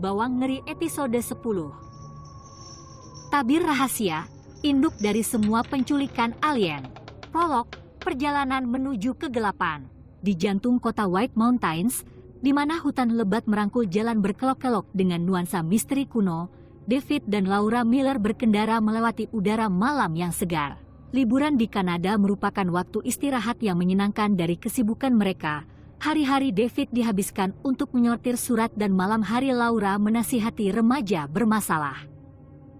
Bawang Ngeri episode 10. Tabir rahasia, induk dari semua penculikan alien. Prolog, perjalanan menuju kegelapan. Di jantung kota White Mountains, di mana hutan lebat merangkul jalan berkelok-kelok dengan nuansa misteri kuno, David dan Laura Miller berkendara melewati udara malam yang segar. Liburan di Kanada merupakan waktu istirahat yang menyenangkan dari kesibukan mereka. Hari-hari David dihabiskan untuk menyortir surat dan malam hari Laura menasihati remaja bermasalah.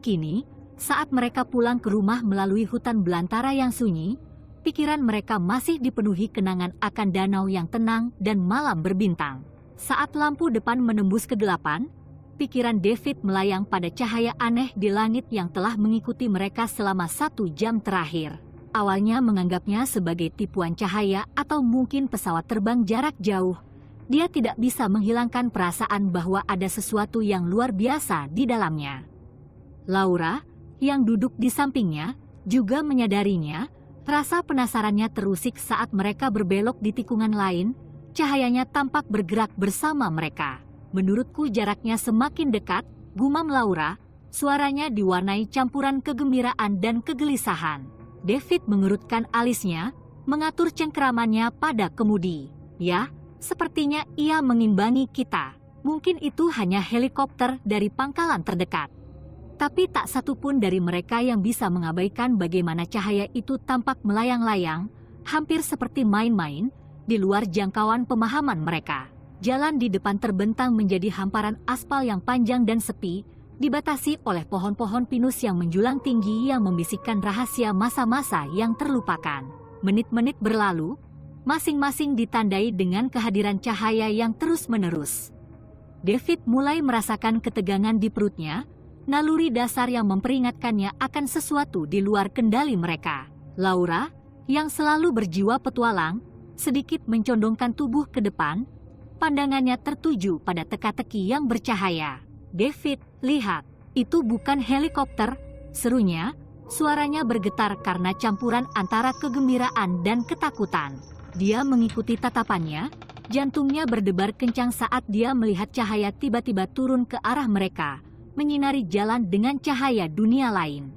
Kini, saat mereka pulang ke rumah melalui hutan belantara yang sunyi, pikiran mereka masih dipenuhi kenangan akan danau yang tenang dan malam berbintang. Saat lampu depan menembus kegelapan, pikiran David melayang pada cahaya aneh di langit yang telah mengikuti mereka selama 1 jam terakhir. Awalnya menganggapnya sebagai tipuan cahaya atau mungkin pesawat terbang jarak jauh. Dia tidak bisa menghilangkan perasaan bahwa ada sesuatu yang luar biasa di dalamnya. Laura, yang duduk di sampingnya, juga menyadarinya. Rasa penasarannya terusik saat mereka berbelok di tikungan lain. Cahayanya tampak bergerak bersama mereka. Menurutku jaraknya semakin dekat, gumam Laura. Suaranya diwarnai campuran kegembiraan dan kegelisahan. David mengerutkan alisnya, mengatur cengkeramannya pada kemudi. Ya, sepertinya ia mengimbangi kita. Mungkin itu hanya helikopter dari pangkalan terdekat. Tapi tak satu pun dari mereka yang bisa mengabaikan bagaimana cahaya itu tampak melayang-layang, hampir seperti main-main, di luar jangkauan pemahaman mereka. Jalan di depan terbentang menjadi hamparan aspal yang panjang dan sepi, dibatasi oleh pohon-pohon pinus yang menjulang tinggi yang membisikkan rahasia masa-masa yang terlupakan. Menit-menit berlalu, masing-masing ditandai dengan kehadiran cahaya yang terus-menerus. David mulai merasakan ketegangan di perutnya, naluri dasar yang memperingatkannya akan sesuatu di luar kendali mereka. Laura, yang selalu berjiwa petualang, sedikit mencondongkan tubuh ke depan, pandangannya tertuju pada teka-teki yang bercahaya. David, lihat, itu bukan helikopter, serunya. Suaranya bergetar karena campuran antara kegembiraan dan ketakutan. Dia mengikuti tatapannya, jantungnya berdebar kencang saat dia melihat cahaya tiba-tiba turun ke arah mereka, menyinari jalan dengan cahaya dunia lain.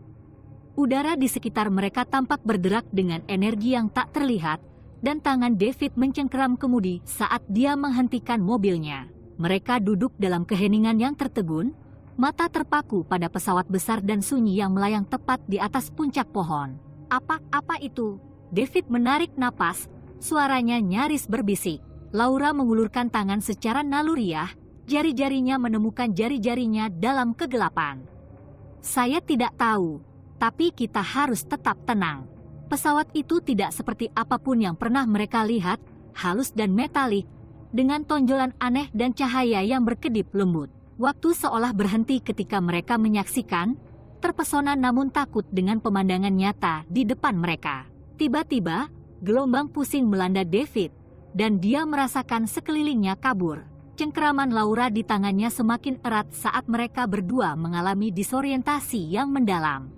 Udara di sekitar mereka tampak berderak dengan energi yang tak terlihat, dan tangan David mencengkeram kemudi saat dia menghentikan mobilnya. Mereka duduk dalam keheningan yang tertegun, mata terpaku pada pesawat besar dan sunyi yang melayang tepat di atas puncak pohon. Apa itu? David menarik napas, suaranya nyaris berbisik. Laura mengulurkan tangan secara naluriah, jari-jarinya menemukan jari-jarinya dalam kegelapan. Saya tidak tahu, tapi kita harus tetap tenang. Pesawat itu tidak seperti apapun yang pernah mereka lihat, halus dan metalik, dengan tonjolan aneh dan cahaya yang berkedip lembut. Waktu seolah berhenti ketika mereka menyaksikan, terpesona namun takut dengan pemandangan nyata di depan mereka. Tiba-tiba, gelombang pusing melanda David, dan dia merasakan sekelilingnya kabur. Cengkeraman Laura di tangannya semakin erat saat mereka berdua mengalami disorientasi yang mendalam.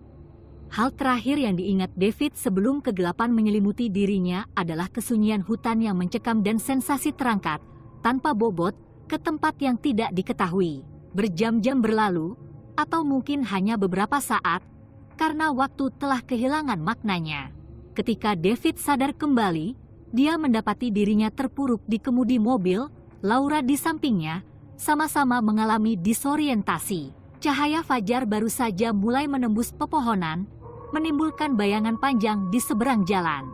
Hal terakhir yang diingat David sebelum kegelapan menyelimuti dirinya adalah kesunyian hutan yang mencekam dan sensasi terangkat, tanpa bobot, ke tempat yang tidak diketahui. Berjam-jam berlalu, atau mungkin hanya beberapa saat, karena waktu telah kehilangan maknanya. Ketika David sadar kembali, dia mendapati dirinya terpuruk di kemudi mobil, Laura di sampingnya, sama-sama mengalami disorientasi. Cahaya fajar baru saja mulai menembus pepohonan, menimbulkan bayangan panjang di seberang jalan.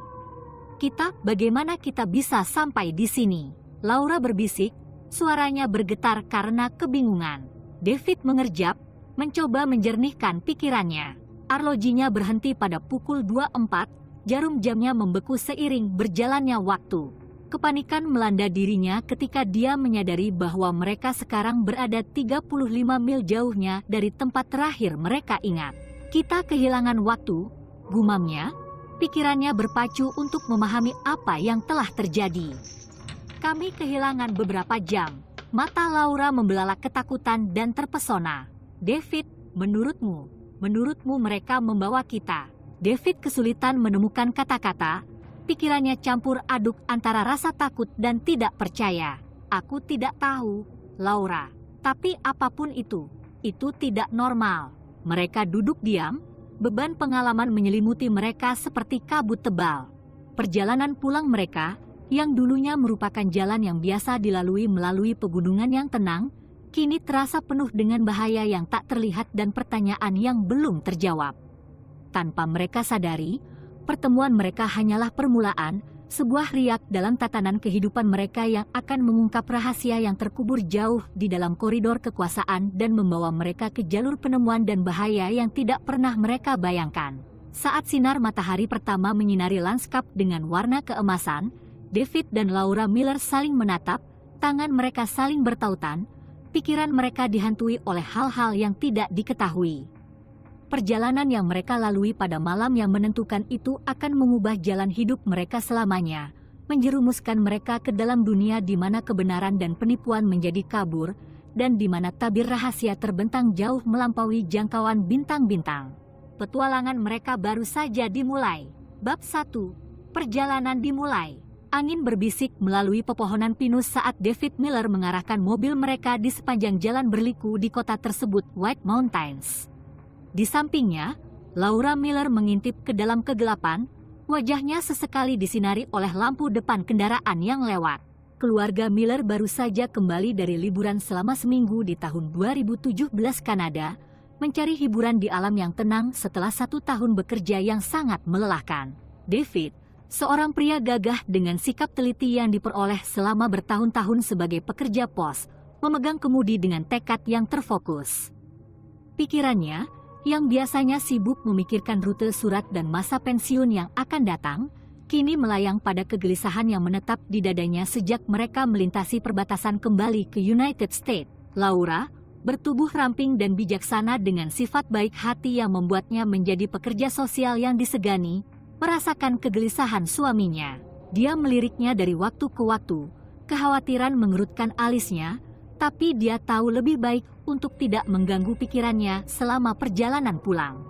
Bagaimana kita bisa sampai di sini? Laura berbisik, suaranya bergetar karena kebingungan. David mengerjap, mencoba menjernihkan pikirannya. Arlojinya berhenti pada pukul 24, jarum jamnya membeku seiring berjalannya waktu. Kepanikan melanda dirinya ketika dia menyadari bahwa mereka sekarang berada 35 mil jauhnya dari tempat terakhir mereka ingat. Kita kehilangan waktu, gumamnya. Pikirannya berpacu untuk memahami apa yang telah terjadi. Kami kehilangan beberapa jam. Mata Laura membelalak ketakutan dan terpesona. David, menurutmu mereka membawa kita. David kesulitan menemukan kata-kata. Pikirannya campur aduk antara rasa takut dan tidak percaya. Aku tidak tahu, Laura. Tapi apapun itu tidak normal. Mereka duduk diam, beban pengalaman menyelimuti mereka seperti kabut tebal. Perjalanan pulang mereka, yang dulunya merupakan jalan yang biasa dilalui melalui pegunungan yang tenang, kini terasa penuh dengan bahaya yang tak terlihat dan pertanyaan yang belum terjawab. Tanpa mereka sadari, pertemuan mereka hanyalah permulaan, sebuah riak dalam tatanan kehidupan mereka yang akan mengungkap rahasia yang terkubur jauh di dalam koridor kekuasaan dan membawa mereka ke jalur penemuan dan bahaya yang tidak pernah mereka bayangkan. Saat sinar matahari pertama menyinari lanskap dengan warna keemasan, David dan Laura Miller saling menatap, tangan mereka saling bertautan, pikiran mereka dihantui oleh hal-hal yang tidak diketahui. Perjalanan yang mereka lalui pada malam yang menentukan itu akan mengubah jalan hidup mereka selamanya, menjerumuskan mereka ke dalam dunia di mana kebenaran dan penipuan menjadi kabur, dan di mana tabir rahasia terbentang jauh melampaui jangkauan bintang-bintang. Petualangan mereka baru saja dimulai. Bab 1. Perjalanan dimulai. Angin berbisik melalui pepohonan pinus saat David Miller mengarahkan mobil mereka di sepanjang jalan berliku di kota tersebut, White Mountains. Di sampingnya, Laura Miller mengintip ke dalam kegelapan, wajahnya sesekali disinari oleh lampu depan kendaraan yang lewat. Keluarga Miller baru saja kembali dari liburan selama seminggu di tahun 2017 Kanada, mencari hiburan di alam yang tenang setelah 1 tahun bekerja yang sangat melelahkan. David, seorang pria gagah dengan sikap teliti yang diperoleh selama bertahun-tahun sebagai pekerja pos, memegang kemudi dengan tekad yang terfokus. Pikirannya, yang biasanya sibuk memikirkan rute surat dan masa pensiun yang akan datang, kini melayang pada kegelisahan yang menetap di dadanya sejak mereka melintasi perbatasan kembali ke United States. Laura, bertubuh ramping dan bijaksana dengan sifat baik hati yang membuatnya menjadi pekerja sosial yang disegani, merasakan kegelisahan suaminya. Dia meliriknya dari waktu ke waktu, kekhawatiran mengerutkan alisnya, tapi dia tahu lebih baik untuk tidak mengganggu pikirannya selama perjalanan pulang.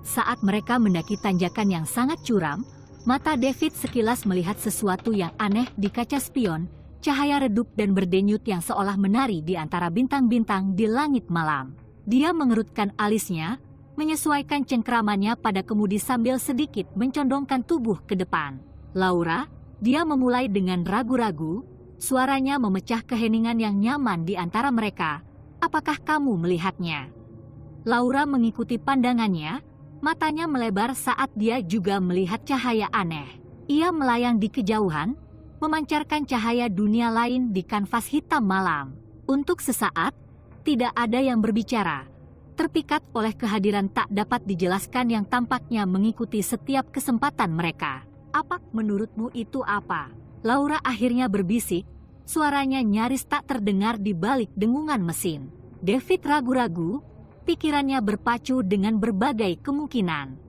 Saat mereka mendaki tanjakan yang sangat curam, mata David sekilas melihat sesuatu yang aneh di kaca spion, cahaya redup dan berdenyut yang seolah menari di antara bintang-bintang di langit malam. Dia mengerutkan alisnya, menyesuaikan cengkeramannya pada kemudi sambil sedikit mencondongkan tubuh ke depan. Laura, dia memulai dengan ragu-ragu, suaranya memecah keheningan yang nyaman di antara mereka. Apakah kamu melihatnya? Laura mengikuti pandangannya, matanya melebar saat dia juga melihat cahaya aneh. Ia melayang di kejauhan, memancarkan cahaya dunia lain di kanvas hitam malam. Untuk sesaat, tidak ada yang berbicara, terpikat oleh kehadiran tak dapat dijelaskan yang tampaknya mengikuti setiap kesempatan mereka. Apa menurutmu itu apa? Laura akhirnya berbisik, suaranya nyaris tak terdengar di balik dengungan mesin. David ragu-ragu, pikirannya berpacu dengan berbagai kemungkinan.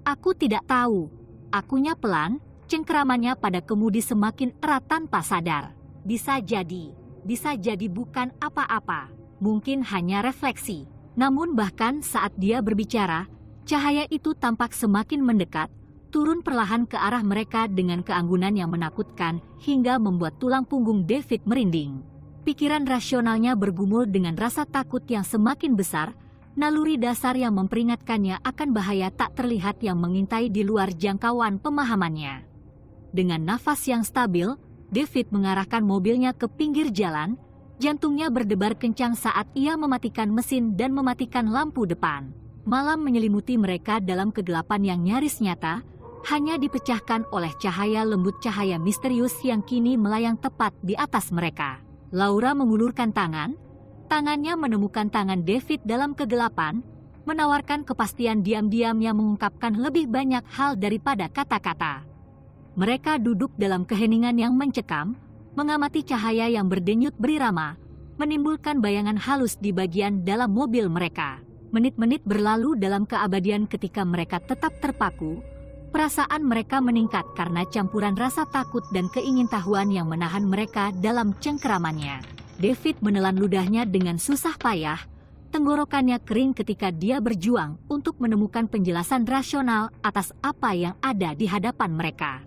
Aku tidak tahu. Akunya pelan, cengkeramannya pada kemudi semakin erat tanpa sadar. Bisa jadi bukan apa-apa. Mungkin hanya refleksi. Namun bahkan saat dia berbicara, cahaya itu tampak semakin mendekat, turun perlahan ke arah mereka dengan keanggunan yang menakutkan hingga membuat tulang punggung David merinding. Pikiran rasionalnya bergumul dengan rasa takut yang semakin besar, naluri dasar yang memperingatkannya akan bahaya tak terlihat yang mengintai di luar jangkauan pemahamannya. Dengan nafas yang stabil, David mengarahkan mobilnya ke pinggir jalan, jantungnya berdebar kencang saat ia mematikan mesin dan mematikan lampu depan. Malam menyelimuti mereka dalam kegelapan yang nyaris nyata, hanya dipecahkan oleh cahaya lembut, cahaya misterius yang kini melayang tepat di atas mereka. Laura mengulurkan tangannya menemukan tangan David dalam kegelapan, menawarkan kepastian diam-diam yang mengungkapkan lebih banyak hal daripada kata-kata. Mereka duduk dalam keheningan yang mencekam, mengamati cahaya yang berdenyut berirama, menimbulkan bayangan halus di bagian dalam mobil mereka. Menit-menit berlalu dalam keabadian ketika mereka tetap terpaku. Perasaan mereka meningkat karena campuran rasa takut dan keingintahuan yang menahan mereka dalam cengkeramannya. David menelan ludahnya dengan susah payah, tenggorokannya kering ketika dia berjuang untuk menemukan penjelasan rasional atas apa yang ada di hadapan mereka.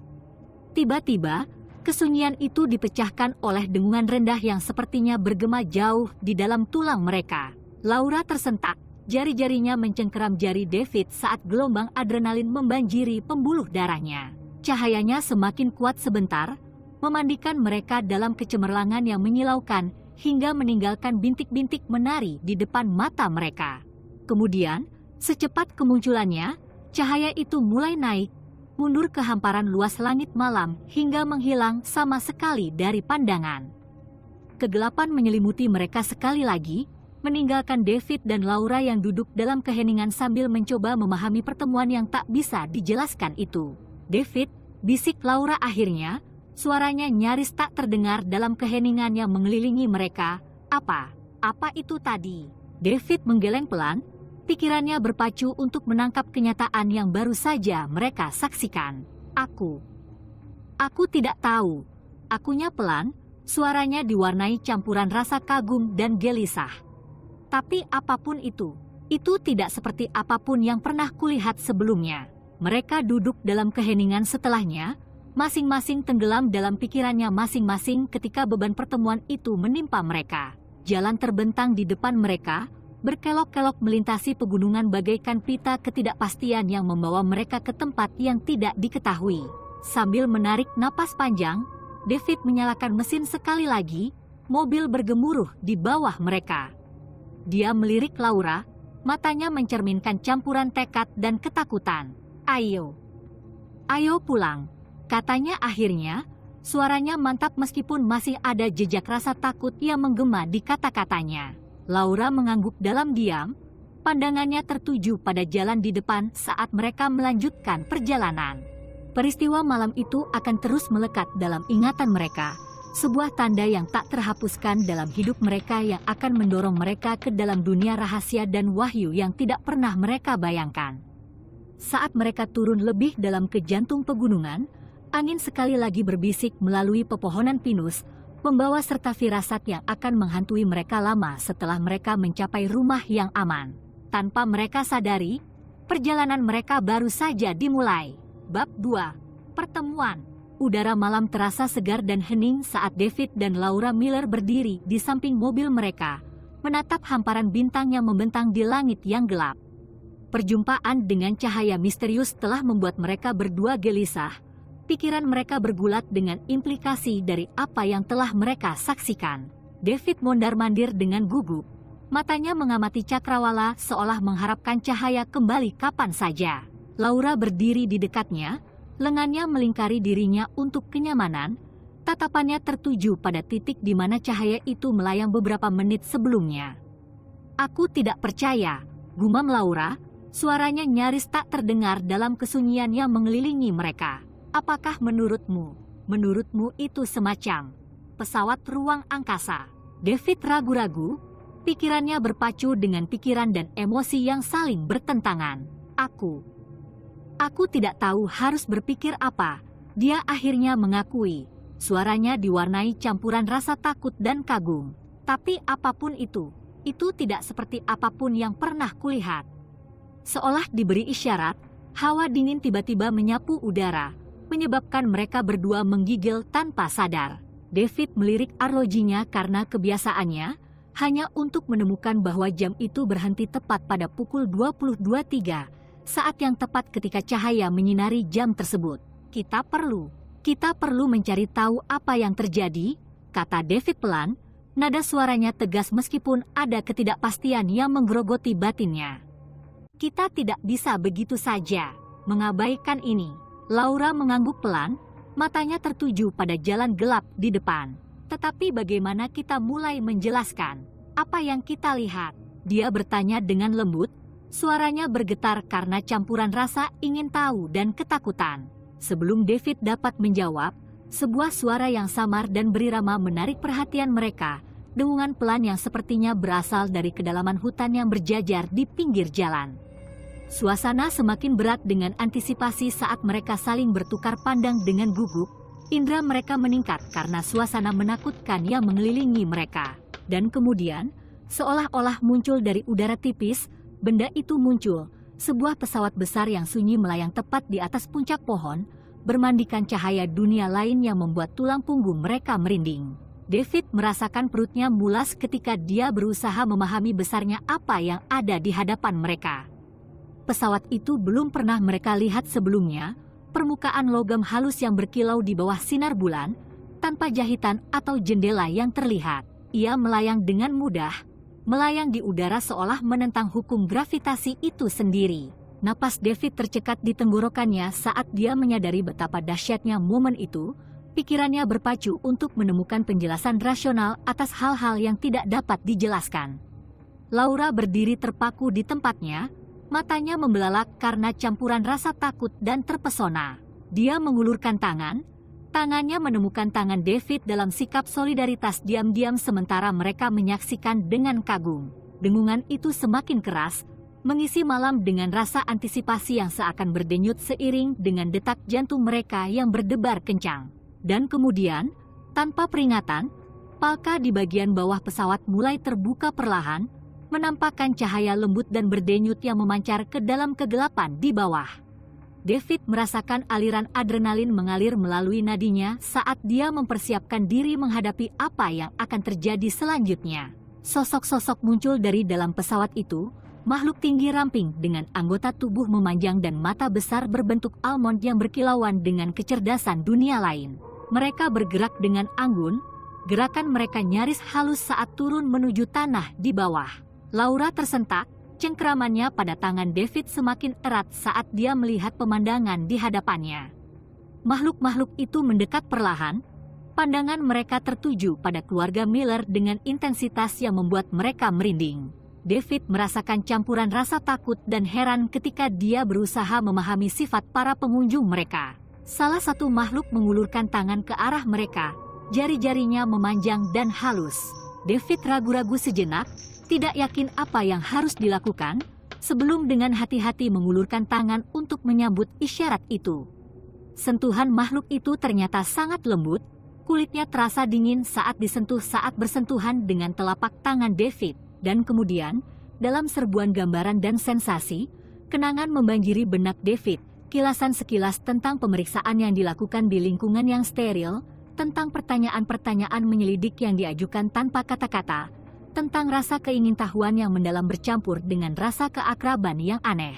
Tiba-tiba, Kesunyian itu dipecahkan oleh dengungan rendah yang sepertinya bergema jauh di dalam tulang mereka. Laura tersentak. Jari-jarinya mencengkeram jari David saat gelombang adrenalin membanjiri pembuluh darahnya. Cahayanya semakin kuat sebentar, memandikan mereka dalam kecemerlangan yang menyilaukan hingga meninggalkan bintik-bintik menari di depan mata mereka. Kemudian, secepat kemunculannya, cahaya itu mulai naik, mundur ke hamparan luas langit malam hingga menghilang sama sekali dari pandangan. Kegelapan menyelimuti mereka sekali lagi, meninggalkan David dan Laura yang duduk dalam keheningan sambil mencoba memahami pertemuan yang tak bisa dijelaskan itu. David, bisik Laura akhirnya, suaranya nyaris tak terdengar dalam keheningan yang mengelilingi mereka. Apa itu tadi? David menggeleng pelan, pikirannya berpacu untuk menangkap kenyataan yang baru saja mereka saksikan. Aku tidak tahu. Akunya pelan, suaranya diwarnai campuran rasa kagum dan gelisah. Tapi apapun itu tidak seperti apapun yang pernah kulihat sebelumnya. Mereka duduk dalam keheningan setelahnya, masing-masing tenggelam dalam pikirannya masing-masing ketika beban pertemuan itu menimpa mereka. Jalan terbentang di depan mereka, berkelok-kelok melintasi pegunungan bagaikan pita ketidakpastian yang membawa mereka ke tempat yang tidak diketahui. Sambil menarik napas panjang, David menyalakan mesin sekali lagi, mobil bergemuruh di bawah mereka. Dia melirik Laura, matanya mencerminkan campuran tekad dan ketakutan. Ayo pulang, katanya akhirnya, suaranya mantap meskipun masih ada jejak rasa takut yang menggema di kata-katanya. Laura mengangguk dalam diam, pandangannya tertuju pada jalan di depan saat mereka melanjutkan perjalanan. Peristiwa malam itu akan terus melekat dalam ingatan mereka, sebuah tanda yang tak terhapuskan dalam hidup mereka yang akan mendorong mereka ke dalam dunia rahasia dan wahyu yang tidak pernah mereka bayangkan. Saat mereka turun lebih dalam ke jantung pegunungan, angin sekali lagi berbisik melalui pepohonan pinus, membawa serta firasat yang akan menghantui mereka lama setelah mereka mencapai rumah yang aman. Tanpa mereka sadari, perjalanan mereka baru saja dimulai. Bab 2. Pertemuan. Udara malam terasa segar dan hening saat David dan Laura Miller berdiri di samping mobil mereka, menatap hamparan bintang yang membentang di langit yang gelap. Perjumpaan dengan cahaya misterius telah membuat mereka berdua gelisah. Pikiran mereka bergulat dengan implikasi dari apa yang telah mereka saksikan. David mondar-mandir dengan gugup. Matanya mengamati cakrawala seolah mengharapkan cahaya kembali kapan saja. Laura berdiri di dekatnya, lengannya melingkari dirinya untuk kenyamanan. Tatapannya tertuju pada titik di mana cahaya itu melayang beberapa menit sebelumnya. Aku tidak percaya, gumam Laura, suaranya nyaris tak terdengar dalam kesunyian yang mengelilingi mereka. Apakah menurutmu itu semacam pesawat ruang angkasa? David ragu-ragu, pikirannya berpacu dengan pikiran dan emosi yang saling bertentangan. Aku tidak tahu harus berpikir apa, dia akhirnya mengakui. Suaranya diwarnai campuran rasa takut dan kagum. Tapi apapun itu tidak seperti apapun yang pernah kulihat. Seolah diberi isyarat, hawa dingin tiba-tiba menyapu udara, menyebabkan mereka berdua menggigil tanpa sadar. David melirik arlojinya karena kebiasaannya, hanya untuk menemukan bahwa jam itu berhenti tepat pada pukul 22.03, saat yang tepat ketika cahaya menyinari jam tersebut. Kita perlu mencari tahu apa yang terjadi, kata David pelan, nada suaranya tegas meskipun ada ketidakpastian yang menggerogoti batinnya. Kita tidak bisa begitu saja mengabaikan ini. Laura mengangguk pelan, matanya tertuju pada jalan gelap di depan. Tetapi bagaimana kita mulai menjelaskan apa yang kita lihat? Dia bertanya dengan lembut, suaranya bergetar karena campuran rasa ingin tahu dan ketakutan. Sebelum David dapat menjawab, sebuah suara yang samar dan berirama menarik perhatian mereka, dengungan pelan yang sepertinya berasal dari kedalaman hutan yang berjajar di pinggir jalan. Suasana semakin berat dengan antisipasi saat mereka saling bertukar pandang dengan gugup. Indra mereka meningkat karena suasana menakutkan yang mengelilingi mereka. Dan kemudian, seolah-olah muncul dari udara tipis, benda itu muncul. Sebuah pesawat besar yang sunyi melayang tepat di atas puncak pohon, bermandikan cahaya dunia lain yang membuat tulang punggung mereka merinding. David merasakan perutnya mulas ketika dia berusaha memahami besarnya apa yang ada di hadapan mereka. Pesawat itu belum pernah mereka lihat sebelumnya, permukaan logam halus yang berkilau di bawah sinar bulan, tanpa jahitan atau jendela yang terlihat. Ia melayang dengan mudah, melayang di udara seolah menentang hukum gravitasi itu sendiri. Napas David tercekat di tenggorokannya saat dia menyadari betapa dahsyatnya momen itu. Pikirannya berpacu untuk menemukan penjelasan rasional atas hal-hal yang tidak dapat dijelaskan. Laura berdiri terpaku di tempatnya, matanya membelalak karena campuran rasa takut dan terpesona. Dia mengulurkan tangannya menemukan tangan David dalam sikap solidaritas diam-diam sementara mereka menyaksikan dengan kagum. Dengungan itu semakin keras, mengisi malam dengan rasa antisipasi yang seakan berdenyut seiring dengan detak jantung mereka yang berdebar kencang. Dan kemudian, tanpa peringatan, palka di bagian bawah pesawat mulai terbuka perlahan, menampakkan cahaya lembut dan berdenyut yang memancar ke dalam kegelapan di bawah. David merasakan aliran adrenalin mengalir melalui nadinya saat dia mempersiapkan diri menghadapi apa yang akan terjadi selanjutnya. Sosok-sosok muncul dari dalam pesawat itu, makhluk tinggi ramping dengan anggota tubuh memanjang dan mata besar berbentuk almond yang berkilauan dengan kecerdasan dunia lain. Mereka bergerak dengan anggun, gerakan mereka nyaris halus saat turun menuju tanah di bawah. Laura tersentak, cengkeramannya pada tangan David semakin erat saat dia melihat pemandangan di hadapannya. Makhluk-makhluk itu mendekat perlahan, pandangan mereka tertuju pada keluarga Miller dengan intensitas yang membuat mereka merinding. David merasakan campuran rasa takut dan heran ketika dia berusaha memahami sifat para pengunjung mereka. Salah satu makhluk mengulurkan tangan ke arah mereka, jari-jarinya memanjang dan halus. David ragu-ragu sejenak, tidak yakin apa yang harus dilakukan, sebelum dengan hati-hati mengulurkan tangan untuk menyambut isyarat itu. Sentuhan makhluk itu ternyata sangat lembut, kulitnya terasa dingin saat bersentuhan dengan telapak tangan David, dan kemudian, dalam serbuan gambaran dan sensasi, kenangan membanjiri benak David. Kilasan sekilas tentang pemeriksaan yang dilakukan di lingkungan yang steril, tentang pertanyaan-pertanyaan menyelidik yang diajukan tanpa kata-kata, tentang rasa keingintahuan yang mendalam bercampur dengan rasa keakraban yang aneh.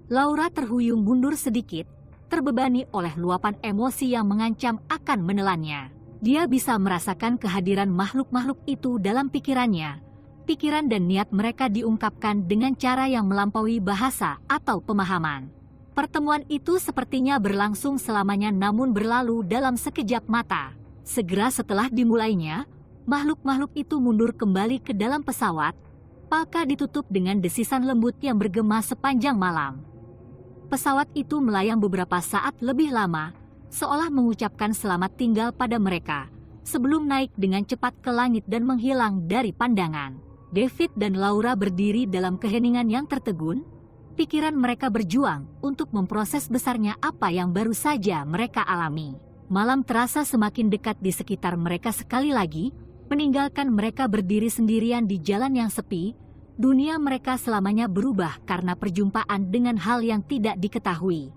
Laura terhuyung mundur sedikit, terbebani oleh luapan emosi yang mengancam akan menelannya. Dia bisa merasakan kehadiran makhluk-makhluk itu dalam pikirannya. Pikiran dan niat mereka diungkapkan dengan cara yang melampaui bahasa atau pemahaman. Pertemuan itu sepertinya berlangsung selamanya namun berlalu dalam sekejap mata. Segera setelah dimulainya, makhluk-makhluk itu mundur kembali ke dalam pesawat, palka ditutup dengan desisan lembut yang bergema sepanjang malam. Pesawat itu melayang beberapa saat lebih lama, seolah mengucapkan selamat tinggal pada mereka, sebelum naik dengan cepat ke langit dan menghilang dari pandangan. David dan Laura berdiri dalam keheningan yang tertegun. Pikiran mereka berjuang untuk memproses besarnya apa yang baru saja mereka alami. Malam terasa semakin dekat di sekitar mereka sekali lagi, meninggalkan mereka berdiri sendirian di jalan yang sepi. Dunia mereka selamanya berubah karena perjumpaan dengan hal yang tidak diketahui.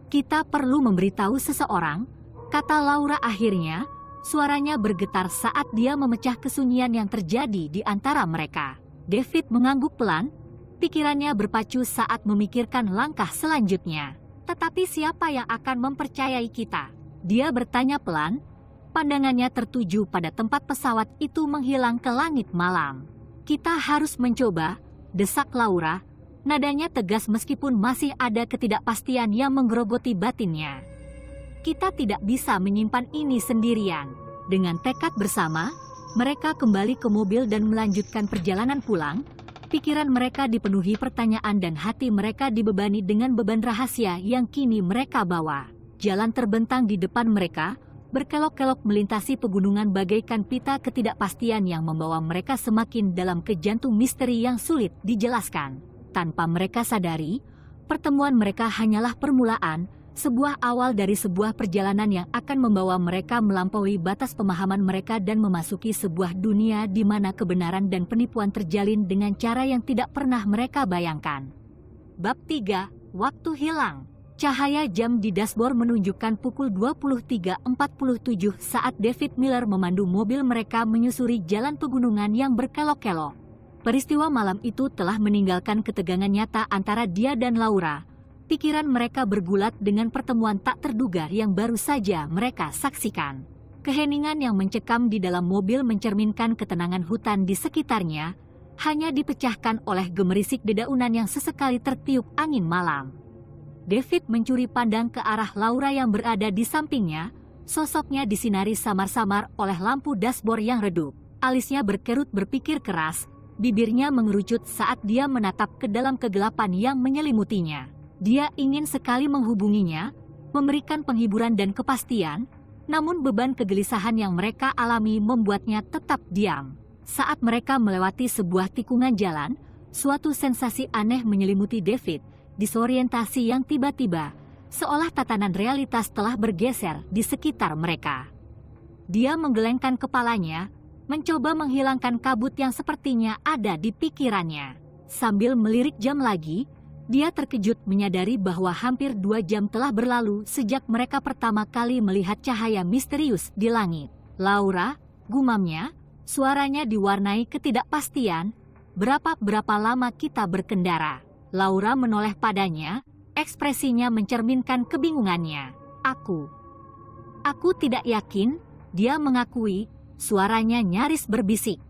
Kita perlu memberitahu seseorang, kata Laura akhirnya, suaranya bergetar saat dia memecah kesunyian yang terjadi di antara mereka. David mengangguk pelan, pikirannya berpacu saat memikirkan langkah selanjutnya. Tetapi siapa yang akan mempercayai kita? Dia bertanya pelan, pandangannya tertuju pada tempat pesawat itu menghilang ke langit malam. Kita harus mencoba, desak Laura, nadanya tegas meskipun masih ada ketidakpastian yang menggerogoti batinnya. Kita tidak bisa menyimpan ini sendirian. Dengan tekad bersama, mereka kembali ke mobil dan melanjutkan perjalanan pulang. Pikiran mereka dipenuhi pertanyaan dan hati mereka dibebani dengan beban rahasia yang kini mereka bawa. Jalan terbentang di depan mereka, berkelok-kelok melintasi pegunungan bagaikan pita ketidakpastian yang membawa mereka semakin dalam ke jantung misteri yang sulit dijelaskan. Tanpa mereka sadari, pertemuan mereka hanyalah permulaan, sebuah awal dari sebuah perjalanan yang akan membawa mereka melampaui batas pemahaman mereka dan memasuki sebuah dunia di mana kebenaran dan penipuan terjalin dengan cara yang tidak pernah mereka bayangkan. Bab 3, Waktu Hilang. Cahaya jam di dashboard menunjukkan pukul 23.47 saat David Miller memandu mobil mereka menyusuri jalan pegunungan yang berkelok-kelok. Peristiwa malam itu telah meninggalkan ketegangan nyata antara dia dan Laura. Pikiran mereka bergulat dengan pertemuan tak terduga yang baru saja mereka saksikan. Keheningan yang mencekam di dalam mobil mencerminkan ketenangan hutan di sekitarnya, hanya dipecahkan oleh gemerisik dedaunan yang sesekali tertiup angin malam. David mencuri pandang ke arah Laura yang berada di sampingnya, sosoknya disinari samar-samar oleh lampu dashboard yang redup. Alisnya berkerut berpikir keras, bibirnya mengerucut saat dia menatap ke dalam kegelapan yang menyelimutinya. Dia ingin sekali menghubunginya, memberikan penghiburan dan kepastian, namun beban kegelisahan yang mereka alami membuatnya tetap diam. Saat mereka melewati sebuah tikungan jalan, suatu sensasi aneh menyelimuti David, disorientasi yang tiba-tiba, seolah tatanan realitas telah bergeser di sekitar mereka. Dia menggelengkan kepalanya, mencoba menghilangkan kabut yang sepertinya ada di pikirannya. Sambil melirik jam lagi, dia terkejut menyadari bahwa hampir 2 jam telah berlalu sejak mereka pertama kali melihat cahaya misterius di langit. Laura, gumamnya, suaranya diwarnai ketidakpastian, berapa lama kita berkendara? Laura menoleh padanya, ekspresinya mencerminkan kebingungannya. Aku tidak yakin, dia mengakui, suaranya nyaris berbisik.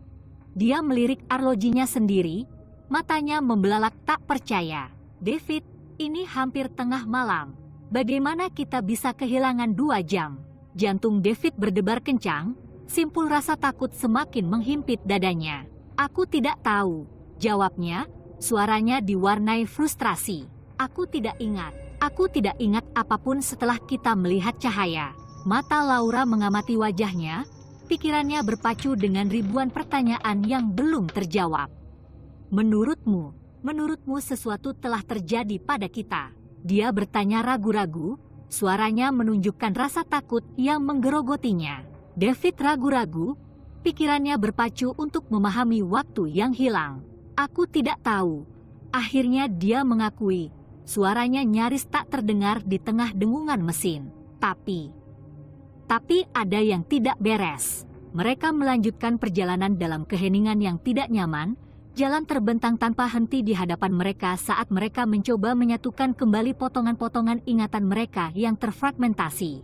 Dia melirik arlojinya sendiri, matanya membelalak tak percaya. David, ini hampir tengah malam. Bagaimana kita bisa kehilangan 2 jam? Jantung David berdebar kencang, simpul rasa takut semakin menghimpit dadanya. Aku tidak tahu, jawabnya. Suaranya diwarnai frustrasi. Aku tidak ingat apapun setelah kita melihat cahaya. Mata Laura mengamati wajahnya, pikirannya berpacu dengan ribuan pertanyaan yang belum terjawab. Menurutmu sesuatu telah terjadi pada kita? Dia bertanya ragu-ragu, suaranya menunjukkan rasa takut yang menggerogotinya. David ragu-ragu, pikirannya berpacu untuk memahami waktu yang hilang. Aku tidak tahu. Akhirnya dia mengakui, suaranya nyaris tak terdengar di tengah dengungan mesin. Tapi ada yang tidak beres. Mereka melanjutkan perjalanan dalam keheningan yang tidak nyaman. Jalan terbentang tanpa henti di hadapan mereka saat mereka mencoba menyatukan kembali potongan-potongan ingatan mereka yang terfragmentasi.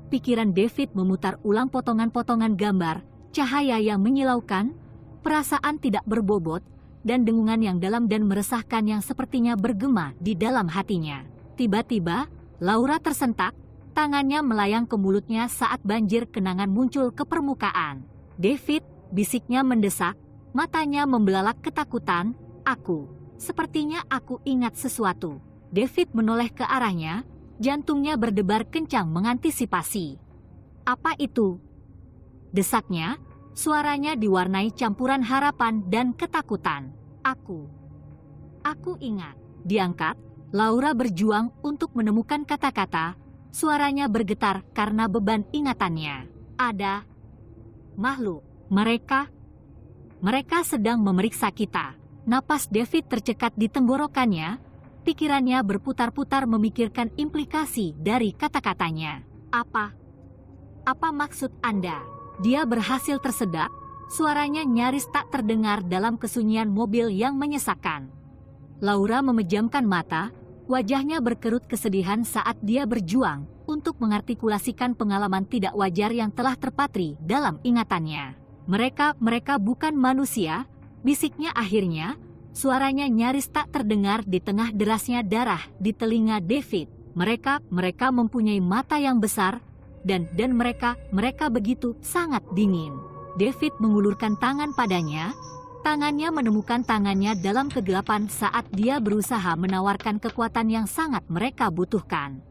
Pikiran David memutar ulang potongan-potongan gambar, cahaya yang menyilaukan, perasaan tidak berbobot, dan dengungan yang dalam dan meresahkan yang sepertinya bergema di dalam hatinya. Tiba-tiba, Laura tersentak, tangannya melayang ke mulutnya saat banjir kenangan muncul ke permukaan. David, bisiknya mendesak, matanya membelalak ketakutan. Sepertinya aku ingat sesuatu. David menoleh ke arahnya, jantungnya berdebar kencang mengantisipasi. Apa itu? Desaknya. Suaranya diwarnai campuran harapan dan ketakutan. Aku ingat. Diangkat, Laura berjuang untuk menemukan kata-kata. Suaranya bergetar karena beban ingatannya. Ada makhluk. Mereka sedang memeriksa kita. Napas David tercekat di tenggorokannya. Pikirannya berputar-putar memikirkan implikasi dari kata-katanya. Apa maksud Anda? Dia berhasil tersedak, suaranya nyaris tak terdengar dalam kesunyian mobil yang menyesakkan. Laura memejamkan mata, wajahnya berkerut kesedihan saat dia berjuang untuk mengartikulasikan pengalaman tidak wajar yang telah terpatri dalam ingatannya. Mereka bukan manusia, bisiknya akhirnya, suaranya nyaris tak terdengar di tengah derasnya darah di telinga David. Mereka mempunyai mata yang besar, dan mereka begitu sangat dingin. David mengulurkan tangan padanya, tangannya menemukan tangannya dalam kegelapan saat dia berusaha menawarkan kekuatan yang sangat mereka butuhkan.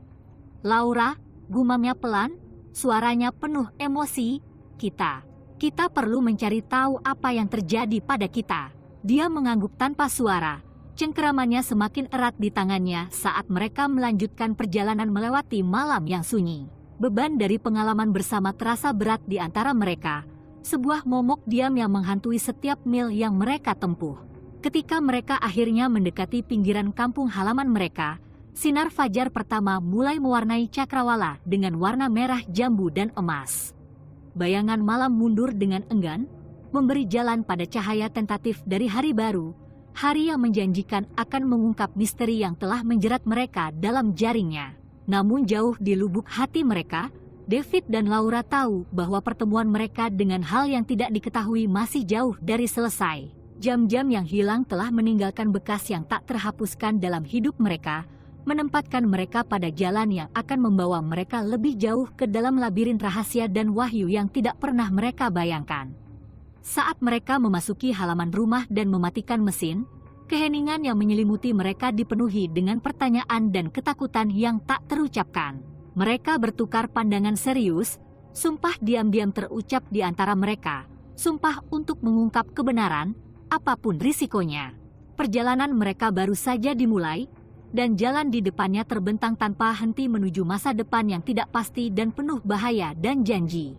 Laura, gumamnya pelan, suaranya penuh emosi, kita perlu mencari tahu apa yang terjadi pada kita. Dia mengangguk tanpa suara, cengkeramannya semakin erat di tangannya saat mereka melanjutkan perjalanan melewati malam yang sunyi. Beban dari pengalaman bersama terasa berat di antara mereka, sebuah momok diam yang menghantui setiap mil yang mereka tempuh. Ketika mereka akhirnya mendekati pinggiran kampung halaman mereka, Sinar fajar pertama mulai mewarnai cakrawala dengan warna merah jambu dan emas. Bayangan malam mundur dengan enggan, memberi jalan pada cahaya tentatif dari hari baru, hari yang menjanjikan akan mengungkap misteri yang telah menjerat mereka dalam jaringnya. Namun jauh di lubuk hati mereka, David dan Laura tahu bahwa pertemuan mereka dengan hal yang tidak diketahui masih jauh dari selesai. Jam-jam yang hilang telah meninggalkan bekas yang tak terhapuskan dalam hidup mereka, menempatkan mereka pada jalan yang akan membawa mereka lebih jauh ke dalam labirin rahasia dan wahyu yang tidak pernah mereka bayangkan. Saat mereka memasuki halaman rumah dan mematikan mesin, keheningan yang menyelimuti mereka dipenuhi dengan pertanyaan dan ketakutan yang tak terucapkan. Mereka bertukar pandangan serius, sumpah diam-diam terucap di antara mereka, sumpah untuk mengungkap kebenaran, apapun risikonya. Perjalanan mereka baru saja dimulai, dan jalan di depannya terbentang tanpa henti menuju masa depan yang tidak pasti dan penuh bahaya dan janji.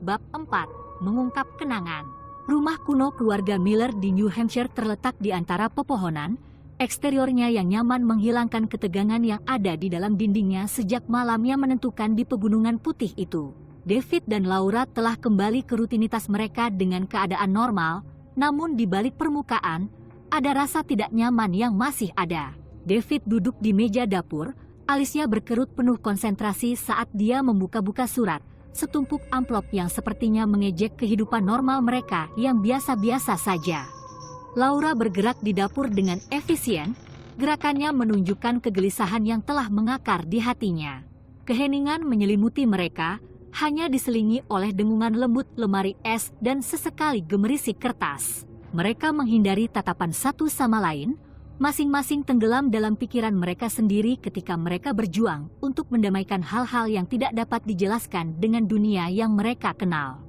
Bab 4. Mengungkap kenangan. Rumah kuno keluarga Miller di New Hampshire terletak di antara pepohonan. Eksteriornya yang nyaman menghilangkan ketegangan yang ada di dalam dindingnya sejak malam yang menentukan di pegunungan putih itu. David dan Laura telah kembali ke rutinitas mereka dengan keadaan normal, namun di balik permukaan, ada rasa tidak nyaman yang masih ada. David duduk di meja dapur, alisnya berkerut penuh konsentrasi saat dia membuka-buka surat, setumpuk amplop yang sepertinya mengejek kehidupan normal mereka yang biasa-biasa saja. Laura bergerak di dapur dengan efisien, gerakannya menunjukkan kegelisahan yang telah mengakar di hatinya. Keheningan menyelimuti mereka, hanya diselingi oleh dengungan lembut lemari es dan sesekali gemerisik kertas. Mereka menghindari tatapan satu sama lain, masing-masing tenggelam dalam pikiran mereka sendiri ketika mereka berjuang untuk mendamaikan hal-hal yang tidak dapat dijelaskan dengan dunia yang mereka kenal.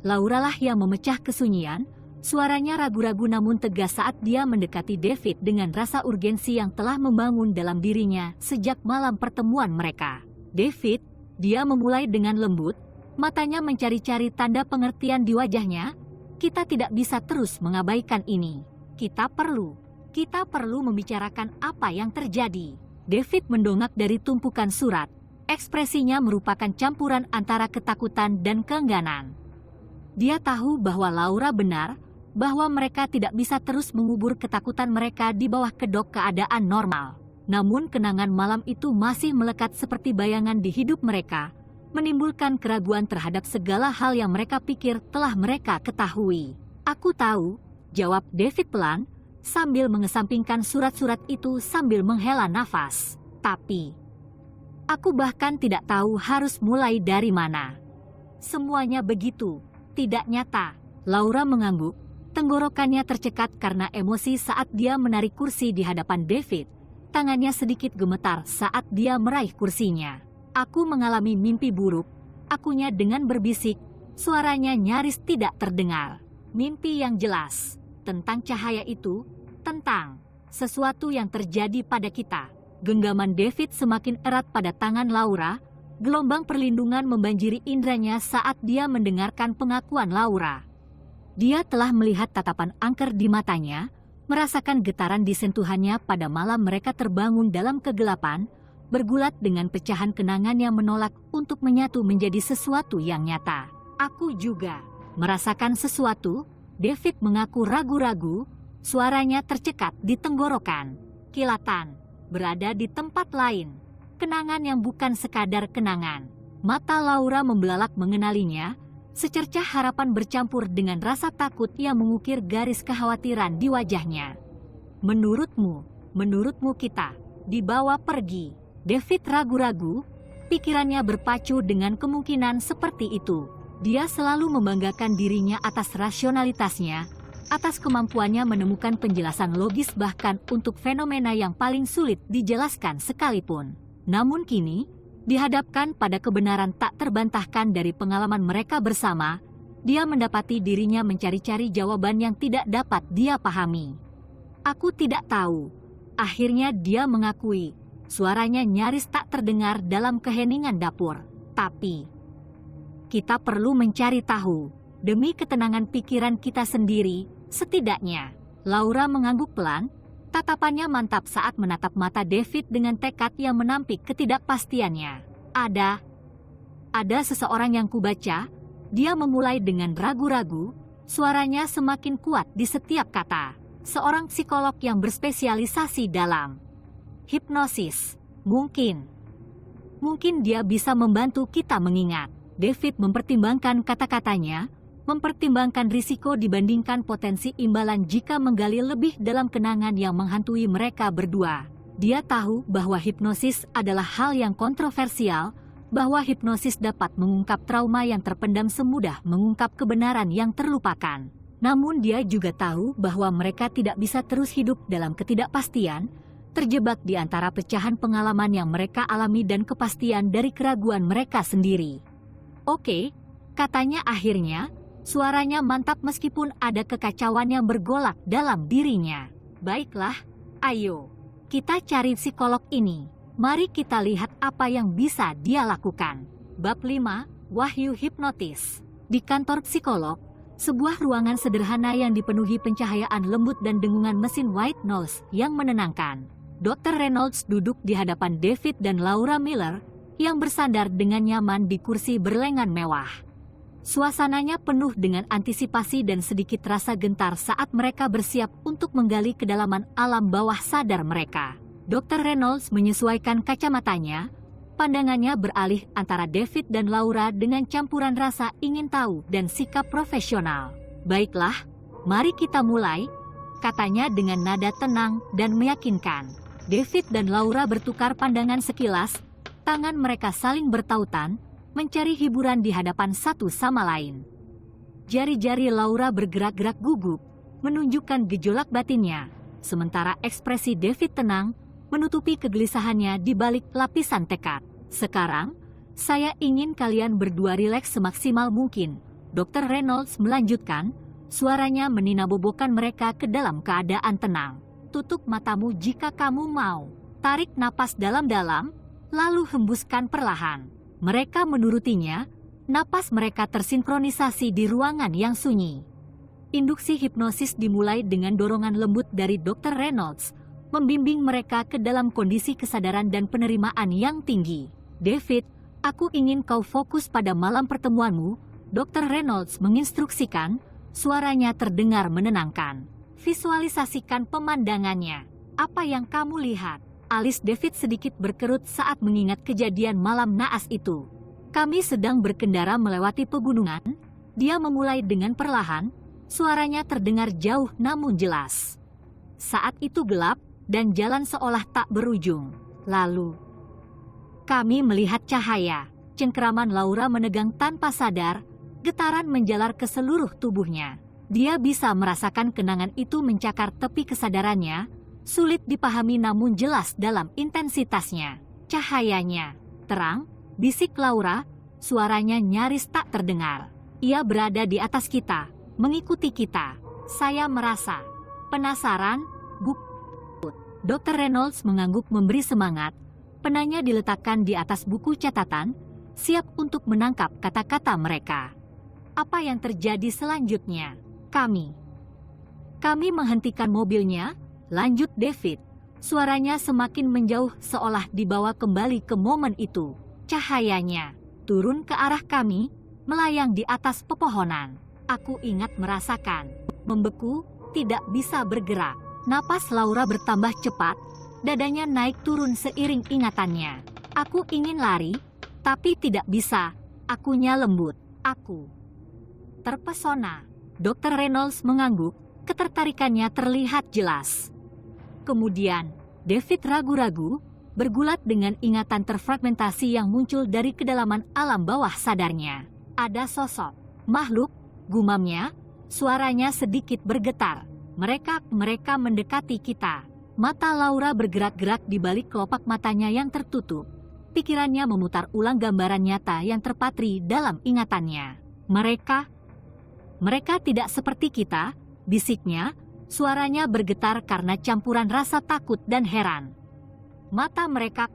Laura lah yang memecah kesunyian. Suaranya ragu-ragu namun tegas saat dia mendekati David dengan rasa urgensi yang telah membangun dalam dirinya sejak malam pertemuan mereka. David, dia memulai dengan lembut, matanya mencari-cari tanda pengertian di wajahnya. Kita tidak bisa terus mengabaikan ini. Kita perlu membicarakan apa yang terjadi. David mendongak dari tumpukan surat. Ekspresinya merupakan campuran antara ketakutan dan keengganan. Dia tahu bahwa Laura benar, bahwa mereka tidak bisa terus mengubur ketakutan mereka di bawah kedok keadaan normal. Namun kenangan malam itu masih melekat seperti bayangan di hidup mereka, menimbulkan keraguan terhadap segala hal yang mereka pikir telah mereka ketahui. Aku tahu, jawab David pelan, sambil mengesampingkan surat-surat itu sambil menghela nafas. Tapi, aku bahkan tidak tahu harus mulai dari mana. Semuanya begitu, tidak nyata. Laura mengangguk. Tenggorokannya tercekat karena emosi saat dia menarik kursi di hadapan David. Tangannya sedikit gemetar saat dia meraih kursinya. Aku mengalami mimpi buruk, akunya dengan berbisik, suaranya nyaris tidak terdengar. Mimpi yang jelas, tentang cahaya itu, tentang sesuatu yang terjadi pada kita. Genggaman David semakin erat pada tangan Laura, gelombang perlindungan membanjiri indranya saat dia mendengarkan pengakuan Laura. Dia telah melihat tatapan angker di matanya, merasakan getaran di sentuhannya pada malam mereka terbangun dalam kegelapan, bergulat dengan pecahan kenangan yang menolak untuk menyatu menjadi sesuatu yang nyata. Aku juga merasakan sesuatu, David mengaku ragu-ragu, suaranya tercekat di tenggorokan. Kilatan, berada di tempat lain, kenangan yang bukan sekadar kenangan. Mata Laura membelalak mengenalinya, secercah harapan bercampur dengan rasa takut yang mengukir garis kekhawatiran di wajahnya. Menurutmu kita dibawa pergi. David ragu-ragu, pikirannya berpacu dengan kemungkinan seperti itu. Dia selalu membanggakan dirinya atas rasionalitasnya, atas kemampuannya menemukan penjelasan logis bahkan untuk fenomena yang paling sulit dijelaskan sekalipun. Namun kini, dihadapkan pada kebenaran tak terbantahkan dari pengalaman mereka bersama, dia mendapati dirinya mencari-cari jawaban yang tidak dapat dia pahami. Aku tidak tahu. Akhirnya dia mengakui, suaranya nyaris tak terdengar dalam keheningan dapur. Tapi, kita perlu mencari tahu, demi ketenangan pikiran kita sendiri, setidaknya. Laura mengangguk pelan, Tatapannya mantap saat menatap mata David dengan tekad yang menampik ketidakpastiannya. Ada seseorang yang kubaca, dia memulai dengan ragu-ragu, suaranya semakin kuat di setiap kata. Seorang psikolog yang berspesialisasi dalam hipnosis. Mungkin dia bisa membantu kita mengingat. David mempertimbangkan kata-katanya, mempertimbangkan risiko dibandingkan potensi imbalan jika menggali lebih dalam kenangan yang menghantui mereka berdua. Dia tahu bahwa hipnosis adalah hal yang kontroversial, bahwa hipnosis dapat mengungkap trauma yang terpendam semudah mengungkap kebenaran yang terlupakan. Namun dia juga tahu bahwa mereka tidak bisa terus hidup dalam ketidakpastian, terjebak di antara pecahan pengalaman yang mereka alami dan kepastian dari keraguan mereka sendiri. Oke, katanya akhirnya. Suaranya mantap meskipun ada kekacauan yang bergolak dalam dirinya. Baiklah, ayo, kita cari psikolog ini. Mari kita lihat apa yang bisa dia lakukan. Bab 5, Wahyu Hipnotis. Di kantor psikolog, sebuah ruangan sederhana yang dipenuhi pencahayaan lembut dan dengungan mesin white noise yang menenangkan. Dr. Reynolds duduk di hadapan David dan Laura Miller yang bersandar dengan nyaman di kursi berlengan mewah. Suasananya penuh dengan antisipasi dan sedikit rasa gentar saat mereka bersiap untuk menggali kedalaman alam bawah sadar mereka. Dr. Reynolds menyesuaikan kacamatanya, pandangannya beralih antara David dan Laura dengan campuran rasa ingin tahu dan sikap profesional. Baiklah, mari kita mulai, katanya dengan nada tenang dan meyakinkan. David dan Laura bertukar pandangan sekilas, tangan mereka saling bertautan, mencari hiburan di hadapan satu sama lain. Jari-jari Laura bergerak-gerak gugup, menunjukkan gejolak batinnya, sementara ekspresi David tenang, menutupi kegelisahannya di balik lapisan tekad. Sekarang, saya ingin kalian berdua rileks semaksimal mungkin, Dr. Reynolds melanjutkan, suaranya meninabobokan mereka ke dalam keadaan tenang. Tutup matamu jika kamu mau, tarik napas dalam-dalam, lalu hembuskan perlahan. Mereka menurutinya, napas mereka tersinkronisasi di ruangan yang sunyi. Induksi hipnosis dimulai dengan dorongan lembut dari Dr. Reynolds, membimbing mereka ke dalam kondisi kesadaran dan penerimaan yang tinggi. David, aku ingin kau fokus pada malam pertemuanmu, Dr. Reynolds menginstruksikan, suaranya terdengar menenangkan. Visualisasikan pemandangannya. Apa yang kamu lihat? Alis David sedikit berkerut saat mengingat kejadian malam naas itu. Kami sedang berkendara melewati pegunungan, dia memulai dengan perlahan, suaranya terdengar jauh namun jelas. Saat itu gelap, dan jalan seolah tak berujung. Lalu, kami melihat cahaya. Cengkeraman Laura menegang tanpa sadar, getaran menjalar ke seluruh tubuhnya. Dia bisa merasakan kenangan itu mencakar tepi kesadarannya, sulit dipahami namun jelas dalam intensitasnya. Cahayanya terang, bisik Laura, suaranya nyaris tak terdengar. Ia berada di atas kita, mengikuti kita. Saya merasa penasaran, Buk. Dr. Reynolds mengangguk memberi semangat. Penanya diletakkan di atas buku catatan, siap untuk menangkap kata-kata mereka. Apa yang terjadi selanjutnya? Kami menghentikan mobilnya, lanjut David. Suaranya semakin menjauh seolah dibawa kembali ke momen itu. Cahayanya turun ke arah kami, melayang di atas pepohonan. Aku ingat merasakan, membeku, tidak bisa bergerak. Napas Laura bertambah cepat, dadanya naik turun seiring ingatannya. Aku ingin lari, tapi tidak bisa. Akunya lembut. Aku terpesona. Dr. Reynolds mengangguk, ketertarikannya terlihat jelas. Kemudian, David ragu-ragu, bergulat dengan ingatan terfragmentasi yang muncul dari kedalaman alam bawah sadarnya. Ada sosok, makhluk, gumamnya, suaranya sedikit bergetar. Mereka mendekati kita. Mata Laura bergerak-gerak di balik kelopak matanya yang tertutup. Pikirannya memutar ulang gambaran nyata yang terpatri dalam ingatannya. Mereka tidak seperti kita, bisiknya, suaranya bergetar karena campuran rasa takut dan heran. Mata mereka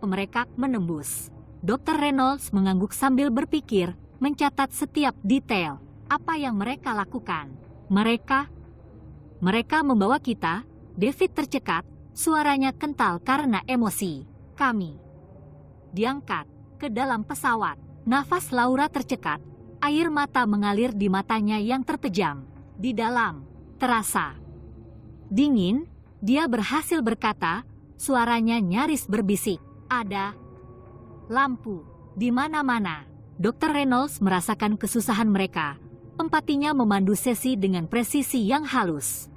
menembus. Dr. Reynolds mengangguk sambil berpikir, mencatat setiap detail. Apa yang mereka lakukan? Mereka membawa kita. David tercekat, Suaranya kental karena emosi. Kami diangkat ke dalam pesawat. Nafas Laura tercekat. Air mata mengalir di matanya yang terpejam. Di dalam, terasa dingin. Dia berhasil berkata, suaranya nyaris berbisik. Ada lampu di mana-mana. Dr. Reynolds merasakan kesusahan mereka. Empatinya memandu sesi dengan presisi yang halus.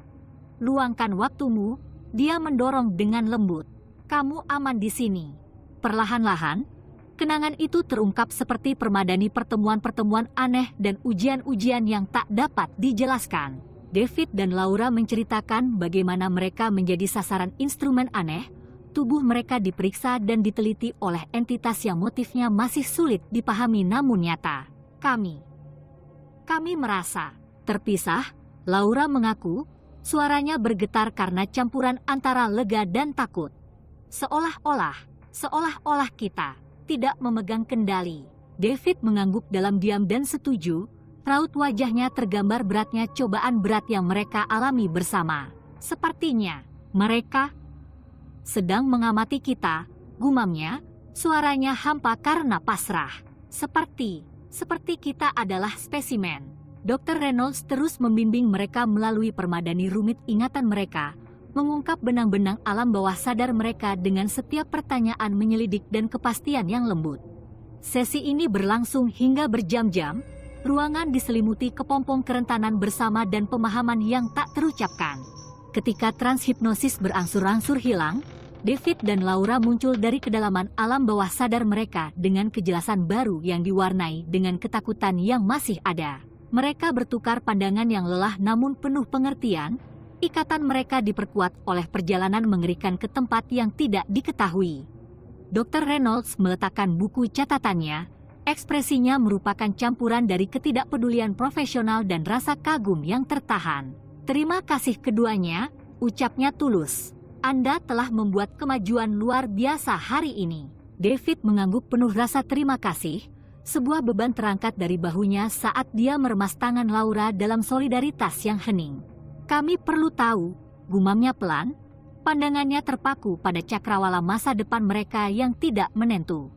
Luangkan waktumu, dia mendorong dengan lembut. Kamu aman di sini. Perlahan-lahan, kenangan itu terungkap seperti permadani pertemuan-pertemuan aneh dan ujian-ujian yang tak dapat dijelaskan. David dan Laura menceritakan bagaimana mereka menjadi sasaran instrumen aneh. Tubuh mereka diperiksa dan diteliti oleh entitas yang motifnya masih sulit dipahami namun nyata. Kami merasa terpisah. Laura mengaku, suaranya bergetar karena campuran antara lega dan takut. Seolah-olah kita tidak memegang kendali. David mengangguk dalam diam dan setuju. Raut wajahnya tergambar beratnya cobaan berat yang mereka alami bersama. Sepertinya mereka sedang mengamati kita, gumamnya, suaranya hampa karena pasrah. Seperti kita adalah spesimen. Dr. Reynolds terus membimbing mereka melalui permadani rumit ingatan mereka, mengungkap benang-benang alam bawah sadar mereka dengan setiap pertanyaan menyelidik dan kepastian yang lembut. Sesi ini berlangsung hingga berjam-jam. Ruangan diselimuti kepompong kerentanan bersama dan pemahaman yang tak terucapkan. Ketika transhipnosis berangsur-angsur hilang, David dan Laura muncul dari kedalaman alam bawah sadar mereka dengan kejelasan baru yang diwarnai dengan ketakutan yang masih ada. Mereka bertukar pandangan yang lelah namun penuh pengertian. Ikatan mereka diperkuat oleh perjalanan mengerikan ke tempat yang tidak diketahui. Dr. Reynolds meletakkan buku catatannya. Ekspresinya merupakan campuran dari ketidakpedulian profesional dan rasa kagum yang tertahan. Terima kasih keduanya, ucapnya tulus. Anda telah membuat kemajuan luar biasa hari ini. David mengangguk penuh rasa terima kasih. Sebuah beban terangkat dari bahunya saat dia meremas tangan Laura dalam solidaritas yang hening. Kami perlu tahu, gumamnya pelan. Pandangannya terpaku pada cakrawala masa depan mereka yang tidak menentu.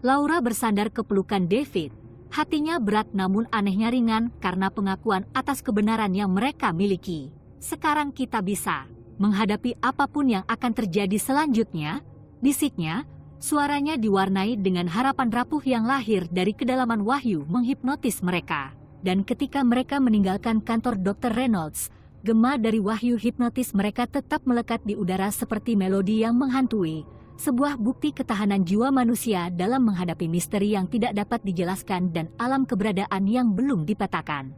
Laura bersandar ke pelukan David. Hatinya berat namun anehnya ringan karena pengakuan atas kebenaran yang mereka miliki. Sekarang kita bisa menghadapi apapun yang akan terjadi selanjutnya, bisiknya. Suaranya diwarnai dengan harapan rapuh yang lahir dari kedalaman wahyu menghipnotis mereka. Dan ketika mereka meninggalkan kantor Dr. Reynolds, gema dari wahyu hipnotis mereka tetap melekat di udara seperti melodi yang menghantui. Sebuah bukti ketahanan jiwa manusia dalam menghadapi misteri yang tidak dapat dijelaskan dan alam keberadaan yang belum dipetakan.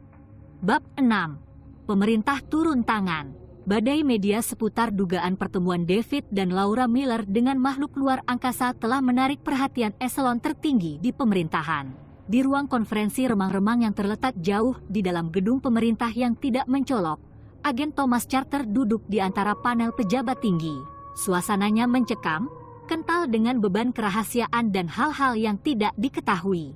Bab 6. Pemerintah turun tangan. Badai media seputar dugaan pertemuan David dan Laura Miller dengan makhluk luar angkasa telah menarik perhatian eselon tertinggi di pemerintahan. Di ruang konferensi remang-remang yang terletak jauh di dalam gedung pemerintah yang tidak mencolok, agen Thomas Charter duduk di antara panel pejabat tinggi. Suasananya mencekam, kental dengan beban kerahasiaan dan hal-hal yang tidak diketahui.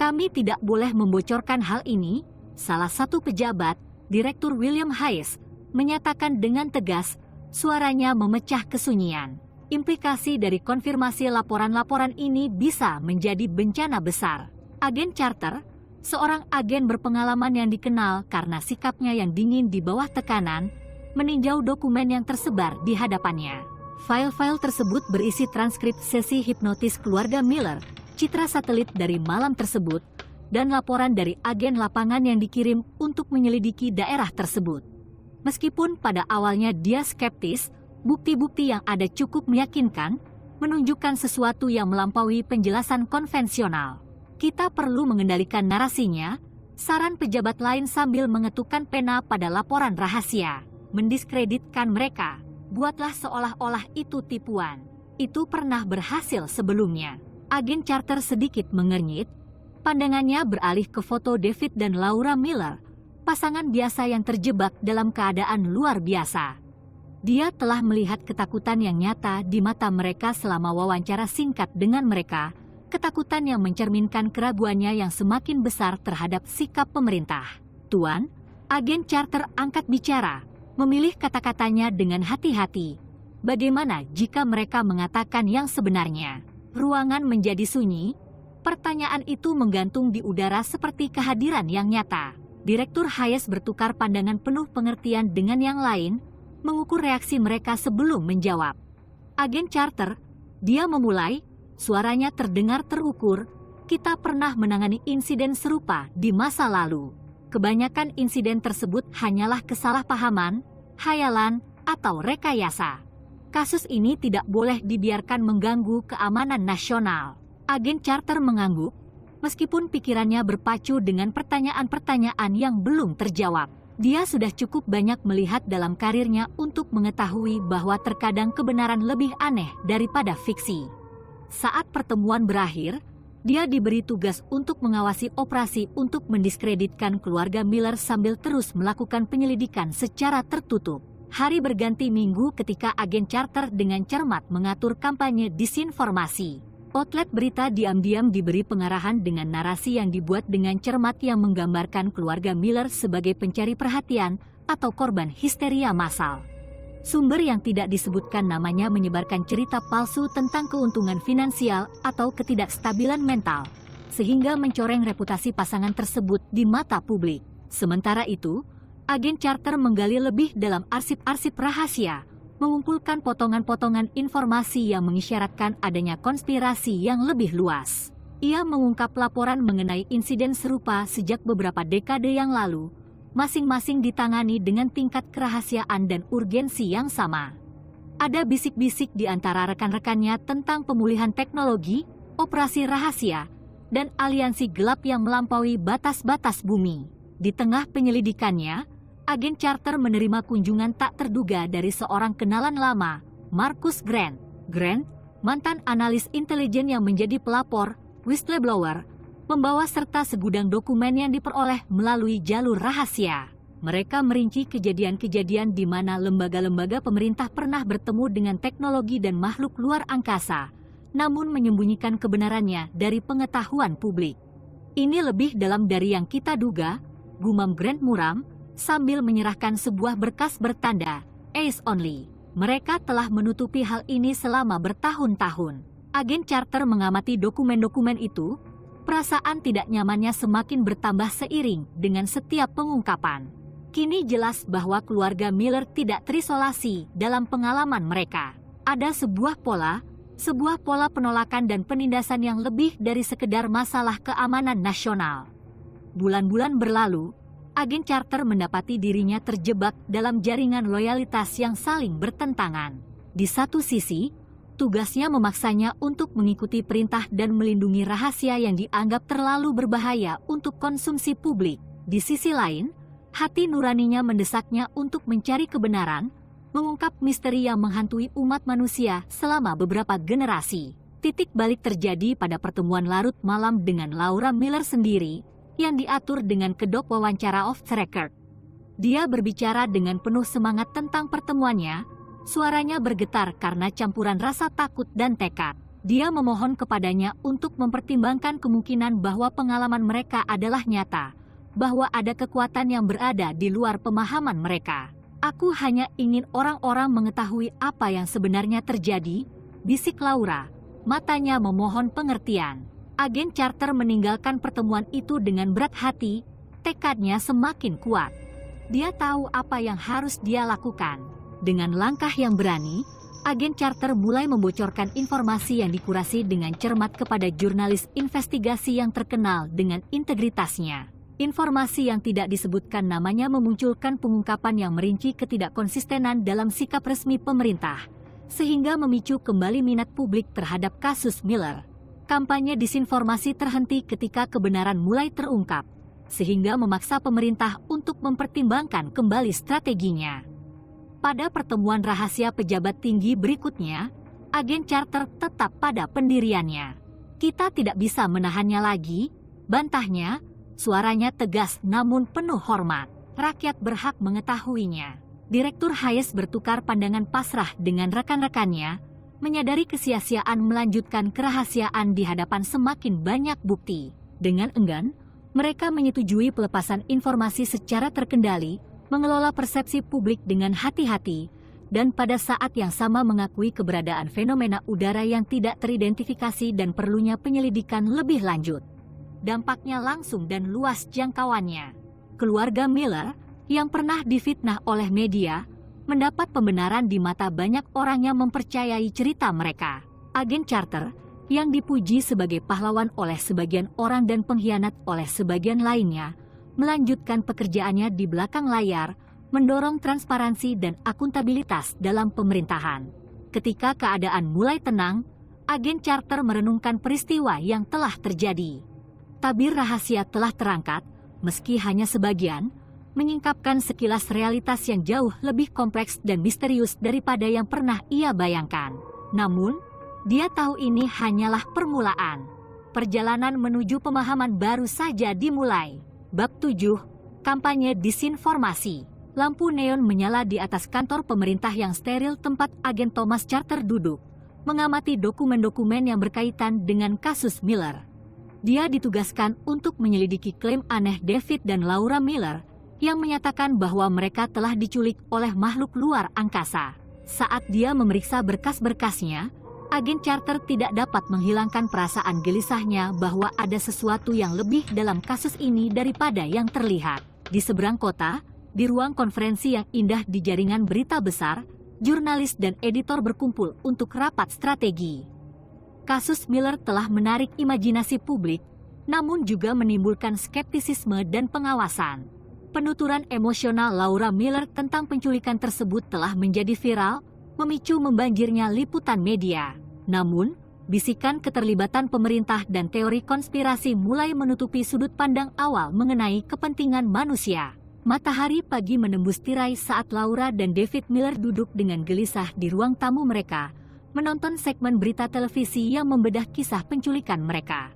Kami tidak boleh membocorkan hal ini, salah satu pejabat, Direktur William Hayes, menyatakan dengan tegas, suaranya memecah kesunyian. Implikasi dari konfirmasi laporan-laporan ini bisa menjadi bencana besar. Agen Charter, seorang agen berpengalaman yang dikenal karena sikapnya yang dingin di bawah tekanan, meninjau dokumen yang tersebar di hadapannya. File-file tersebut berisi transkrip sesi hipnotis keluarga Miller, citra satelit dari malam tersebut, dan laporan dari agen lapangan yang dikirim untuk menyelidiki daerah tersebut. Meskipun pada awalnya dia skeptis, bukti-bukti yang ada cukup meyakinkan, menunjukkan sesuatu yang melampaui penjelasan konvensional. Kita perlu mengendalikan narasinya, saran pejabat lain sambil mengetukkan pena pada laporan rahasia. Mendiskreditkan mereka, buatlah seolah-olah itu tipuan. Itu pernah berhasil sebelumnya. Agen Charter sedikit mengernyit, pandangannya beralih ke foto David dan Laura Miller, pasangan biasa yang terjebak dalam keadaan luar biasa. Dia telah melihat ketakutan yang nyata di mata mereka selama wawancara singkat dengan mereka, ketakutan yang mencerminkan keraguannya yang semakin besar terhadap sikap pemerintah. Tuan, agen Charter angkat bicara, memilih kata-katanya dengan hati-hati. Bagaimana jika mereka mengatakan yang sebenarnya? Ruangan menjadi sunyi. Pertanyaan itu menggantung di udara seperti kehadiran yang nyata. Direktur Hayes bertukar pandangan penuh pengertian dengan yang lain, mengukur reaksi mereka sebelum menjawab. Agen Carter, dia memulai, suaranya terdengar terukur, kita pernah menangani insiden serupa di masa lalu. Kebanyakan insiden tersebut hanyalah kesalahpahaman, khayalan, atau rekayasa. Kasus ini tidak boleh dibiarkan mengganggu keamanan nasional. Agen Carter mengangguk, meskipun pikirannya berpacu dengan pertanyaan-pertanyaan yang belum terjawab. Dia sudah cukup banyak melihat dalam karirnya untuk mengetahui bahwa terkadang kebenaran lebih aneh daripada fiksi. Saat pertemuan berakhir, dia diberi tugas untuk mengawasi operasi untuk mendiskreditkan keluarga Miller sambil terus melakukan penyelidikan secara tertutup. Hari berganti minggu ketika agen Carter dengan cermat mengatur kampanye disinformasi. Outlet berita diam-diam diberi pengarahan dengan narasi yang dibuat dengan cermat yang menggambarkan keluarga Miller sebagai pencari perhatian atau korban histeria massal. Sumber yang tidak disebutkan namanya menyebarkan cerita palsu tentang keuntungan finansial atau ketidakstabilan mental, sehingga mencoreng reputasi pasangan tersebut di mata publik. Sementara itu, agen Carter menggali lebih dalam arsip-arsip rahasia, mengumpulkan potongan-potongan informasi yang mengisyaratkan adanya konspirasi yang lebih luas. Ia mengungkap laporan mengenai insiden serupa sejak beberapa dekade yang lalu, masing-masing ditangani dengan tingkat kerahasiaan dan urgensi yang sama. Ada bisik-bisik di antara rekan-rekannya tentang pemulihan teknologi, operasi rahasia, dan aliansi gelap yang melampaui batas-batas bumi. Di tengah penyelidikannya, agen Carter menerima kunjungan tak terduga dari seorang kenalan lama, Marcus Grant. Grant, mantan analis intelijen yang menjadi pelapor, whistleblower, membawa serta segudang dokumen yang diperoleh melalui jalur rahasia. Mereka merinci kejadian-kejadian di mana lembaga-lembaga pemerintah pernah bertemu dengan teknologi dan makhluk luar angkasa, namun menyembunyikan kebenarannya dari pengetahuan publik. Ini lebih dalam dari yang kita duga, gumam Grant muram, sambil menyerahkan sebuah berkas bertanda, Ace Only. Mereka telah menutupi hal ini selama bertahun-tahun. Agen Carter mengamati dokumen-dokumen itu, perasaan tidak nyamannya semakin bertambah seiring dengan setiap pengungkapan. Kini jelas bahwa keluarga Miller tidak terisolasi dalam pengalaman mereka. Ada sebuah pola penolakan dan penindasan yang lebih dari sekedar masalah keamanan nasional. Bulan-bulan berlalu, agen Carter mendapati dirinya terjebak dalam jaringan loyalitas yang saling bertentangan. Di satu sisi, tugasnya memaksanya untuk mengikuti perintah dan melindungi rahasia yang dianggap terlalu berbahaya untuk konsumsi publik. Di sisi lain, hati nuraninya mendesaknya untuk mencari kebenaran, mengungkap misteri yang menghantui umat manusia selama beberapa generasi. Titik balik terjadi pada pertemuan larut malam dengan Laura Miller sendiri, yang diatur dengan kedok wawancara off the record. Dia berbicara dengan penuh semangat tentang pertemuannya, suaranya bergetar karena campuran rasa takut dan tekad. Dia memohon kepadanya untuk mempertimbangkan kemungkinan bahwa pengalaman mereka adalah nyata, bahwa ada kekuatan yang berada di luar pemahaman mereka. Aku hanya ingin orang-orang mengetahui apa yang sebenarnya terjadi, bisik Laura, matanya memohon pengertian. Agen Carter meninggalkan pertemuan itu dengan berat hati, tekadnya semakin kuat. Dia tahu apa yang harus dia lakukan. Dengan langkah yang berani, agen Carter mulai membocorkan informasi yang dikurasi dengan cermat kepada jurnalis investigasi yang terkenal dengan integritasnya. Informasi yang tidak disebutkan namanya memunculkan pengungkapan yang merinci ketidakkonsistenan dalam sikap resmi pemerintah, sehingga memicu kembali minat publik terhadap kasus Miller. Kampanye disinformasi terhenti ketika kebenaran mulai terungkap, sehingga memaksa pemerintah untuk mempertimbangkan kembali strateginya. Pada pertemuan rahasia pejabat tinggi berikutnya, agen Carter tetap pada pendiriannya. Kita tidak bisa menahannya lagi, bantahnya, suaranya tegas namun penuh hormat. Rakyat berhak mengetahuinya. Direktur Hayes bertukar pandangan pasrah dengan rekan-rekannya, menyadari kesia-siaan melanjutkan kerahasiaan di hadapan semakin banyak bukti. Dengan enggan, mereka menyetujui pelepasan informasi secara terkendali, mengelola persepsi publik dengan hati-hati, dan pada saat yang sama mengakui keberadaan fenomena udara yang tidak teridentifikasi dan perlunya penyelidikan lebih lanjut. Dampaknya langsung dan luas jangkauannya. Keluarga Miller yang pernah difitnah oleh media mendapat pembenaran di mata banyak orang yang mempercayai cerita mereka. Agen Carter yang dipuji sebagai pahlawan oleh sebagian orang dan pengkhianat oleh sebagian lainnya, melanjutkan pekerjaannya di belakang layar, mendorong transparansi dan akuntabilitas dalam pemerintahan. Ketika keadaan mulai tenang, Agen Carter merenungkan peristiwa yang telah terjadi. Tabir rahasia telah terangkat, meski hanya sebagian, menyingkapkan sekilas realitas yang jauh lebih kompleks dan misterius daripada yang pernah ia bayangkan. Namun, dia tahu ini hanyalah permulaan. Perjalanan menuju pemahaman baru saja dimulai. Bab 7, Kampanye Disinformasi. Lampu neon menyala di atas kantor pemerintah yang steril tempat agen Thomas Carter duduk, mengamati dokumen-dokumen yang berkaitan dengan kasus Miller. Dia ditugaskan untuk menyelidiki klaim aneh David dan Laura Miller yang menyatakan bahwa mereka telah diculik oleh makhluk luar angkasa. Saat dia memeriksa berkas-berkasnya, Agen Carter tidak dapat menghilangkan perasaan gelisahnya bahwa ada sesuatu yang lebih dalam kasus ini daripada yang terlihat. Di seberang kota, di ruang konferensi yang indah di jaringan berita besar, jurnalis dan editor berkumpul untuk rapat strategi. Kasus Miller telah menarik imajinasi publik, namun juga menimbulkan skeptisisme dan pengawasan. Penuturan emosional Laura Miller tentang penculikan tersebut telah menjadi viral, memicu membanjirnya liputan media. Namun, bisikan keterlibatan pemerintah dan teori konspirasi mulai menutupi sudut pandang awal mengenai kepentingan manusia. Matahari pagi menembus tirai saat Laura dan David Miller duduk dengan gelisah di ruang tamu mereka, menonton segmen berita televisi yang membedah kisah penculikan mereka.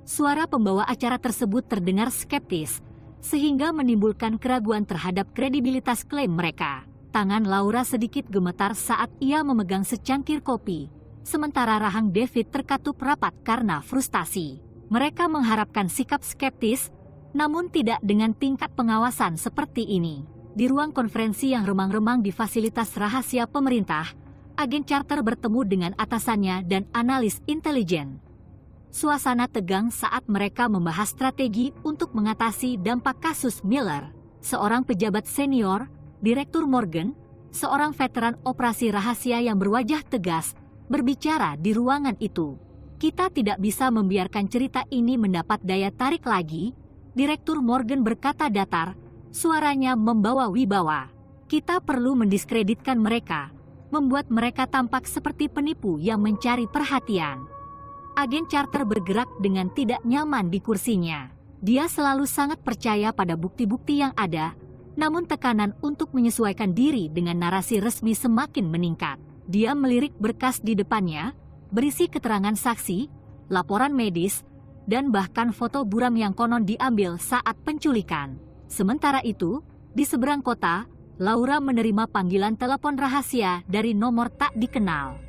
Suara pembawa acara tersebut terdengar skeptis, sehingga menimbulkan keraguan terhadap kredibilitas klaim mereka. Tangan Laura sedikit gemetar saat ia memegang secangkir kopi, sementara rahang David terkatup rapat karena frustasi. Mereka mengharapkan sikap skeptis, namun tidak dengan tingkat pengawasan seperti ini. Di ruang konferensi yang remang-remang di fasilitas rahasia pemerintah, Agen Carter bertemu dengan atasannya dan analis intelijen. Suasana tegang saat mereka membahas strategi untuk mengatasi dampak kasus Miller. Seorang pejabat senior, Direktur Morgan, seorang veteran operasi rahasia yang berwajah tegas, berbicara di ruangan itu. Kita tidak bisa membiarkan cerita ini mendapat daya tarik lagi, Direktur Morgan berkata datar, suaranya membawa wibawa. Kita perlu mendiskreditkan mereka, membuat mereka tampak seperti penipu yang mencari perhatian. Agen Carter bergerak dengan tidak nyaman di kursinya. Dia selalu sangat percaya pada bukti-bukti yang ada, namun tekanan untuk menyesuaikan diri dengan narasi resmi semakin meningkat. Dia melirik berkas di depannya, berisi keterangan saksi, laporan medis, dan bahkan foto buram yang konon diambil saat penculikan. Sementara itu, di seberang kota, Laura menerima panggilan telepon rahasia dari nomor tak dikenal.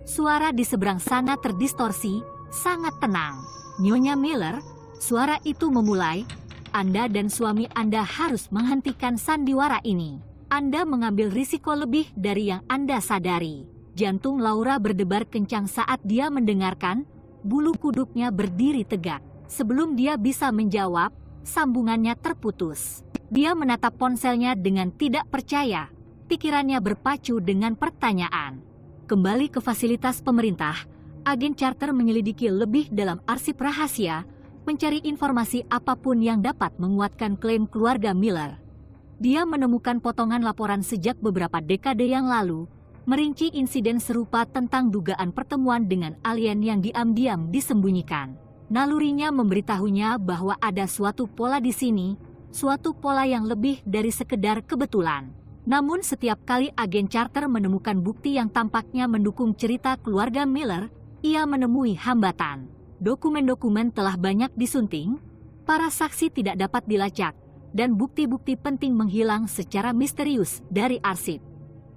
Suara di seberang sana terdistorsi, sangat tenang. Nyonya Miller, suara itu memulai, Anda dan suami Anda harus menghentikan sandiwara ini. Anda mengambil risiko lebih dari yang Anda sadari. Jantung Laura berdebar kencang saat dia mendengarkan, bulu kuduknya berdiri tegak. Sebelum dia bisa menjawab, sambungannya terputus. Dia menatap ponselnya dengan tidak percaya. Pikirannya berpacu dengan pertanyaan. Kembali ke fasilitas pemerintah, Agen Carter menyelidiki lebih dalam arsip rahasia, mencari informasi apapun yang dapat menguatkan klaim keluarga Miller. Dia menemukan potongan laporan sejak beberapa dekade yang lalu, merinci insiden serupa tentang dugaan pertemuan dengan alien yang diam-diam disembunyikan. Nalurinya memberitahunya bahwa ada suatu pola di sini, suatu pola yang lebih dari sekedar kebetulan. Namun setiap kali Agen Carter menemukan bukti yang tampaknya mendukung cerita keluarga Miller, ia menemui hambatan. Dokumen-dokumen telah banyak disunting, para saksi tidak dapat dilacak, dan bukti-bukti penting menghilang secara misterius dari arsip.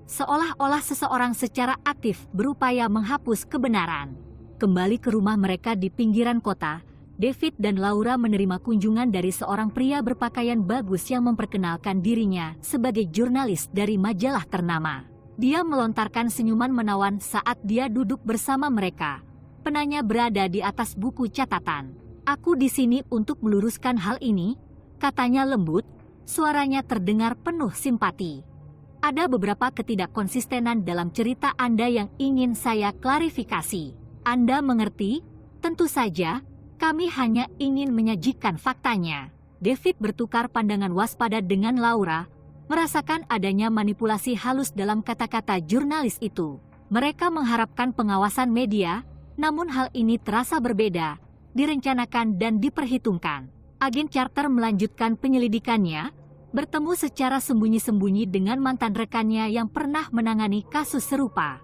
Seolah-olah seseorang secara aktif berupaya menghapus kebenaran. Kembali ke rumah mereka di pinggiran kota, David dan Laura menerima kunjungan dari seorang pria berpakaian bagus yang memperkenalkan dirinya sebagai jurnalis dari majalah ternama. Dia melontarkan senyuman menawan saat dia duduk bersama mereka. Penanya berada di atas buku catatan. "Aku di sini untuk meluruskan hal ini," katanya lembut, suaranya terdengar penuh simpati. "Ada beberapa ketidakkonsistenan dalam cerita Anda yang ingin saya klarifikasi. Anda mengerti? Tentu saja, kami hanya ingin menyajikan faktanya." David bertukar pandangan waspada dengan Laura, merasakan adanya manipulasi halus dalam kata-kata jurnalis itu. Mereka mengharapkan pengawasan media, namun hal ini terasa berbeda, direncanakan dan diperhitungkan. Agen Carter melanjutkan penyelidikannya, bertemu secara sembunyi-sembunyi dengan mantan rekannya yang pernah menangani kasus serupa.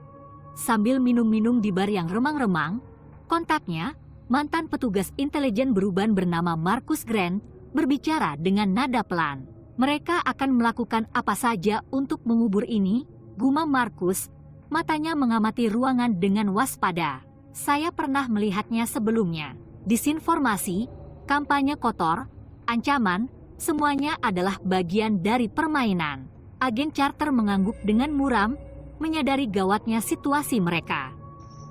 Sambil minum-minum di bar yang remang-remang, kontaknya, mantan petugas intelijen beruban bernama Marcus Grant, berbicara dengan nada pelan. "Mereka akan melakukan apa saja untuk mengubur ini," gumam Marcus, matanya mengamati ruangan dengan waspada. "Saya pernah melihatnya sebelumnya. Disinformasi, kampanye kotor, ancaman, semuanya adalah bagian dari permainan." Agen Carter mengangguk dengan muram, menyadari gawatnya situasi mereka.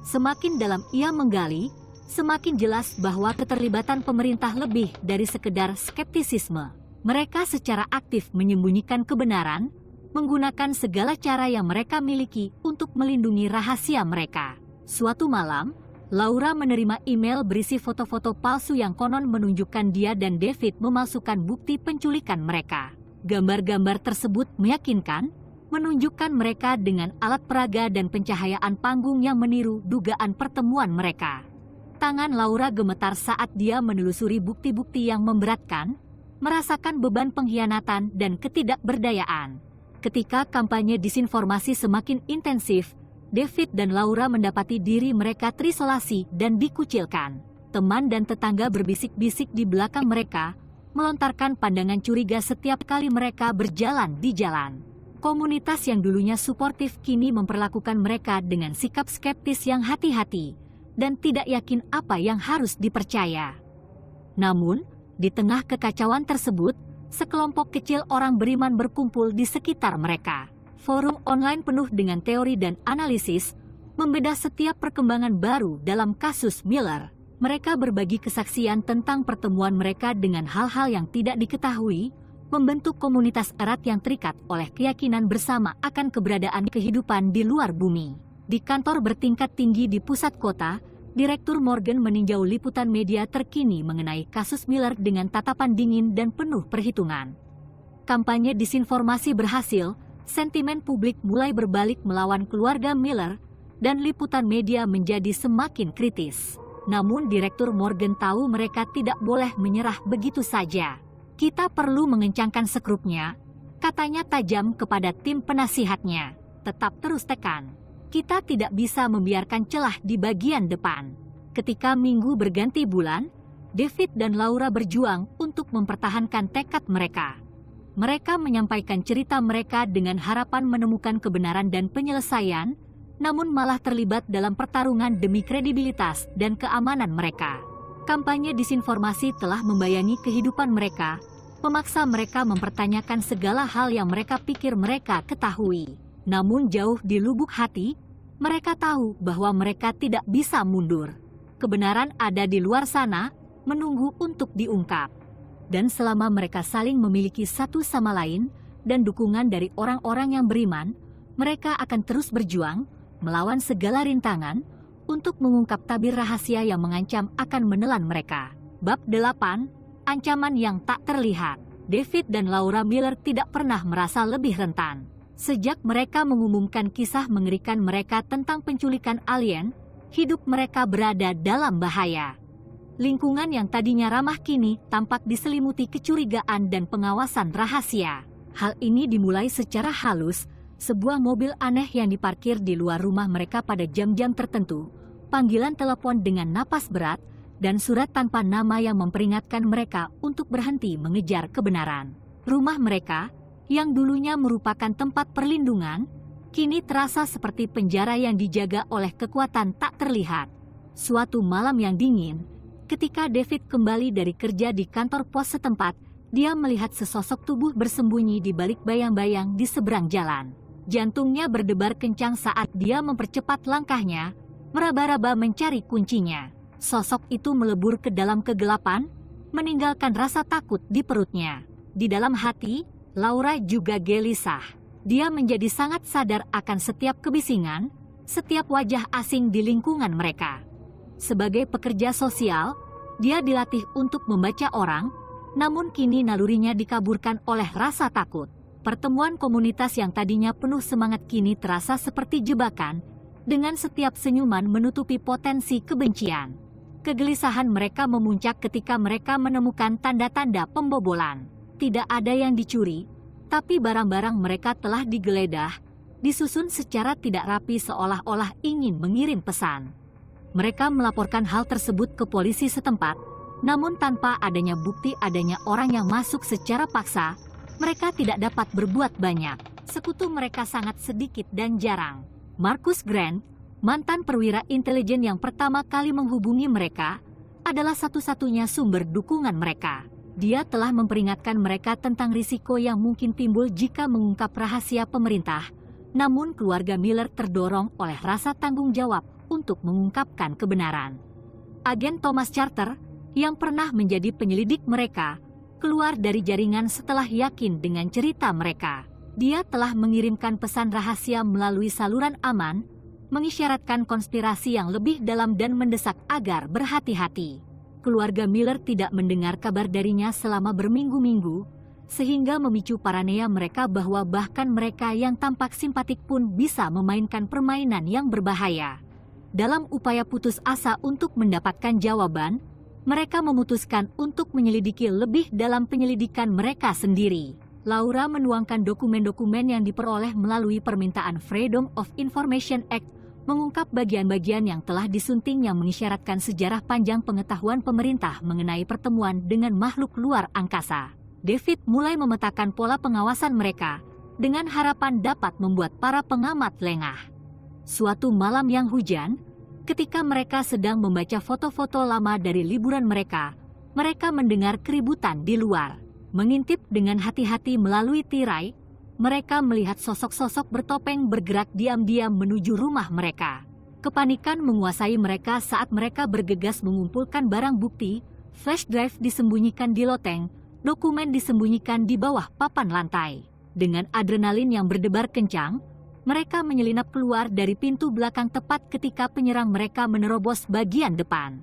Semakin dalam ia menggali, semakin jelas bahwa keterlibatan pemerintah lebih dari sekedar skeptisisme. Mereka secara aktif menyembunyikan kebenaran, menggunakan segala cara yang mereka miliki untuk melindungi rahasia mereka. Suatu malam, Laura menerima email berisi foto-foto palsu yang konon menunjukkan dia dan David memalsukan bukti penculikan mereka. Gambar-gambar tersebut meyakinkan, menunjukkan mereka dengan alat peraga dan pencahayaan panggung yang meniru dugaan pertemuan mereka. Tangan Laura gemetar saat dia menelusuri bukti-bukti yang memberatkan, merasakan beban pengkhianatan dan ketidakberdayaan. Ketika kampanye disinformasi semakin intensif, David dan Laura mendapati diri mereka terisolasi dan dikucilkan. Teman dan tetangga berbisik-bisik di belakang mereka, melontarkan pandangan curiga setiap kali mereka berjalan di jalan. Komunitas yang dulunya suportif kini memperlakukan mereka dengan sikap skeptis yang hati-hati, dan tidak yakin apa yang harus dipercaya. Namun, di tengah kekacauan tersebut, sekelompok kecil orang beriman berkumpul di sekitar mereka. Forum online penuh dengan teori dan analisis, membeda setiap perkembangan baru dalam kasus Miller. Mereka berbagi kesaksian tentang pertemuan mereka dengan hal-hal yang tidak diketahui, membentuk komunitas erat yang terikat oleh keyakinan bersama akan keberadaan kehidupan di luar bumi. Di kantor bertingkat tinggi di pusat kota, Direktur Morgan meninjau liputan media terkini mengenai kasus Miller dengan tatapan dingin dan penuh perhitungan. Kampanye disinformasi berhasil, sentimen publik mulai berbalik melawan keluarga Miller, dan liputan media menjadi semakin kritis. Namun Direktur Morgan tahu mereka tidak boleh menyerah begitu saja. "Kita perlu mengencangkan sekrupnya," katanya tajam kepada tim penasihatnya. "Tetap terus tekan. Kita tidak bisa membiarkan celah di bagian depan." Ketika minggu berganti bulan, David dan Laura berjuang untuk mempertahankan tekad mereka. Mereka menyampaikan cerita mereka dengan harapan menemukan kebenaran dan penyelesaian, namun malah terlibat dalam pertarungan demi kredibilitas dan keamanan mereka. Kampanye disinformasi telah membayangi kehidupan mereka, memaksa mereka mempertanyakan segala hal yang mereka pikir mereka ketahui. Namun jauh di lubuk hati, mereka tahu bahwa mereka tidak bisa mundur. Kebenaran ada di luar sana, menunggu untuk diungkap. Dan selama mereka saling memiliki satu sama lain, dan dukungan dari orang-orang yang beriman, mereka akan terus berjuang, melawan segala rintangan, untuk mengungkap tabir rahasia yang mengancam akan menelan mereka. Bab 8, Ancaman yang tak terlihat. David dan Laura Miller tidak pernah merasa lebih rentan. Sejak mereka mengumumkan kisah mengerikan mereka tentang penculikan alien, hidup mereka berada dalam bahaya. Lingkungan yang tadinya ramah kini tampak diselimuti kecurigaan dan pengawasan rahasia. Hal ini dimulai secara halus, sebuah mobil aneh yang diparkir di luar rumah mereka pada jam-jam tertentu, panggilan telepon dengan napas berat, dan surat tanpa nama yang memperingatkan mereka untuk berhenti mengejar kebenaran. Rumah mereka, yang dulunya merupakan tempat perlindungan, kini terasa seperti penjara yang dijaga oleh kekuatan tak terlihat. Suatu malam yang dingin, ketika David kembali dari kerja di kantor pos setempat, dia melihat sesosok tubuh bersembunyi di balik bayang-bayang di seberang jalan. Jantungnya berdebar kencang saat dia mempercepat langkahnya, meraba-raba mencari kuncinya. Sosok itu melebur ke dalam kegelapan, meninggalkan rasa takut di perutnya. Di dalam hati, Laura juga gelisah. Dia menjadi sangat sadar akan setiap kebisingan, setiap wajah asing di lingkungan mereka. Sebagai pekerja sosial, dia dilatih untuk membaca orang, namun kini nalurinya dikaburkan oleh rasa takut. Pertemuan komunitas yang tadinya penuh semangat kini terasa seperti jebakan, dengan setiap senyuman menutupi potensi kebencian. Kegelisahan mereka memuncak ketika mereka menemukan tanda-tanda pembobolan. Tidak ada yang dicuri, tapi barang-barang mereka telah digeledah, disusun secara tidak rapi seolah-olah ingin mengirim pesan. Mereka melaporkan hal tersebut ke polisi setempat, namun tanpa adanya bukti adanya orang yang masuk secara paksa, mereka tidak dapat berbuat banyak. Sekutu mereka sangat sedikit dan jarang. Marcus Grant, mantan perwira intelijen yang pertama kali menghubungi mereka, adalah satu-satunya sumber dukungan mereka. Dia telah memperingatkan mereka tentang risiko yang mungkin timbul jika mengungkap rahasia pemerintah, namun keluarga Miller terdorong oleh rasa tanggung jawab untuk mengungkapkan kebenaran. Agen Thomas Charter, yang pernah menjadi penyelidik mereka, keluar dari jaringan setelah yakin dengan cerita mereka. Dia telah mengirimkan pesan rahasia melalui saluran aman, mengisyaratkan konspirasi yang lebih dalam dan mendesak agar berhati-hati. Keluarga Miller tidak mendengar kabar darinya selama berminggu-minggu, sehingga memicu paranoia mereka bahwa bahkan mereka yang tampak simpatik pun bisa memainkan permainan yang berbahaya. Dalam upaya putus asa untuk mendapatkan jawaban, mereka memutuskan untuk menyelidiki lebih dalam penyelidikan mereka sendiri. Laura menuangkan dokumen-dokumen yang diperoleh melalui permintaan Freedom of Information Act, mengungkap bagian-bagian yang telah disunting yang mengisyaratkan sejarah panjang pengetahuan pemerintah mengenai pertemuan dengan makhluk luar angkasa. David mulai memetakan pola pengawasan mereka, dengan harapan dapat membuat para pengamat lengah. Suatu malam yang hujan, ketika mereka sedang membaca foto-foto lama dari liburan mereka, mereka mendengar keributan di luar. Mengintip dengan hati-hati melalui tirai, mereka melihat sosok-sosok bertopeng bergerak diam-diam menuju rumah mereka. Kepanikan menguasai mereka saat mereka bergegas mengumpulkan barang bukti, flash drive disembunyikan di loteng, dokumen disembunyikan di bawah papan lantai. Dengan adrenalin yang berdebar kencang, mereka menyelinap keluar dari pintu belakang tepat ketika penyerang mereka menerobos bagian depan.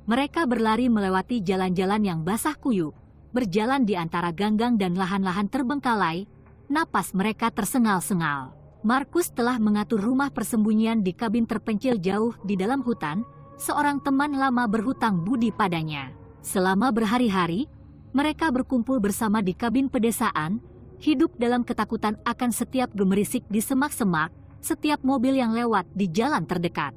Mereka berlari melewati jalan-jalan yang basah kuyup, berjalan di antara ganggang dan lahan-lahan terbengkalai, napas mereka tersengal-sengal. Marcus telah mengatur rumah persembunyian di kabin terpencil jauh di dalam hutan, seorang teman lama berhutang budi padanya. Selama berhari-hari, mereka berkumpul bersama di kabin pedesaan, hidup dalam ketakutan akan setiap gemerisik di semak-semak, setiap mobil yang lewat di jalan terdekat.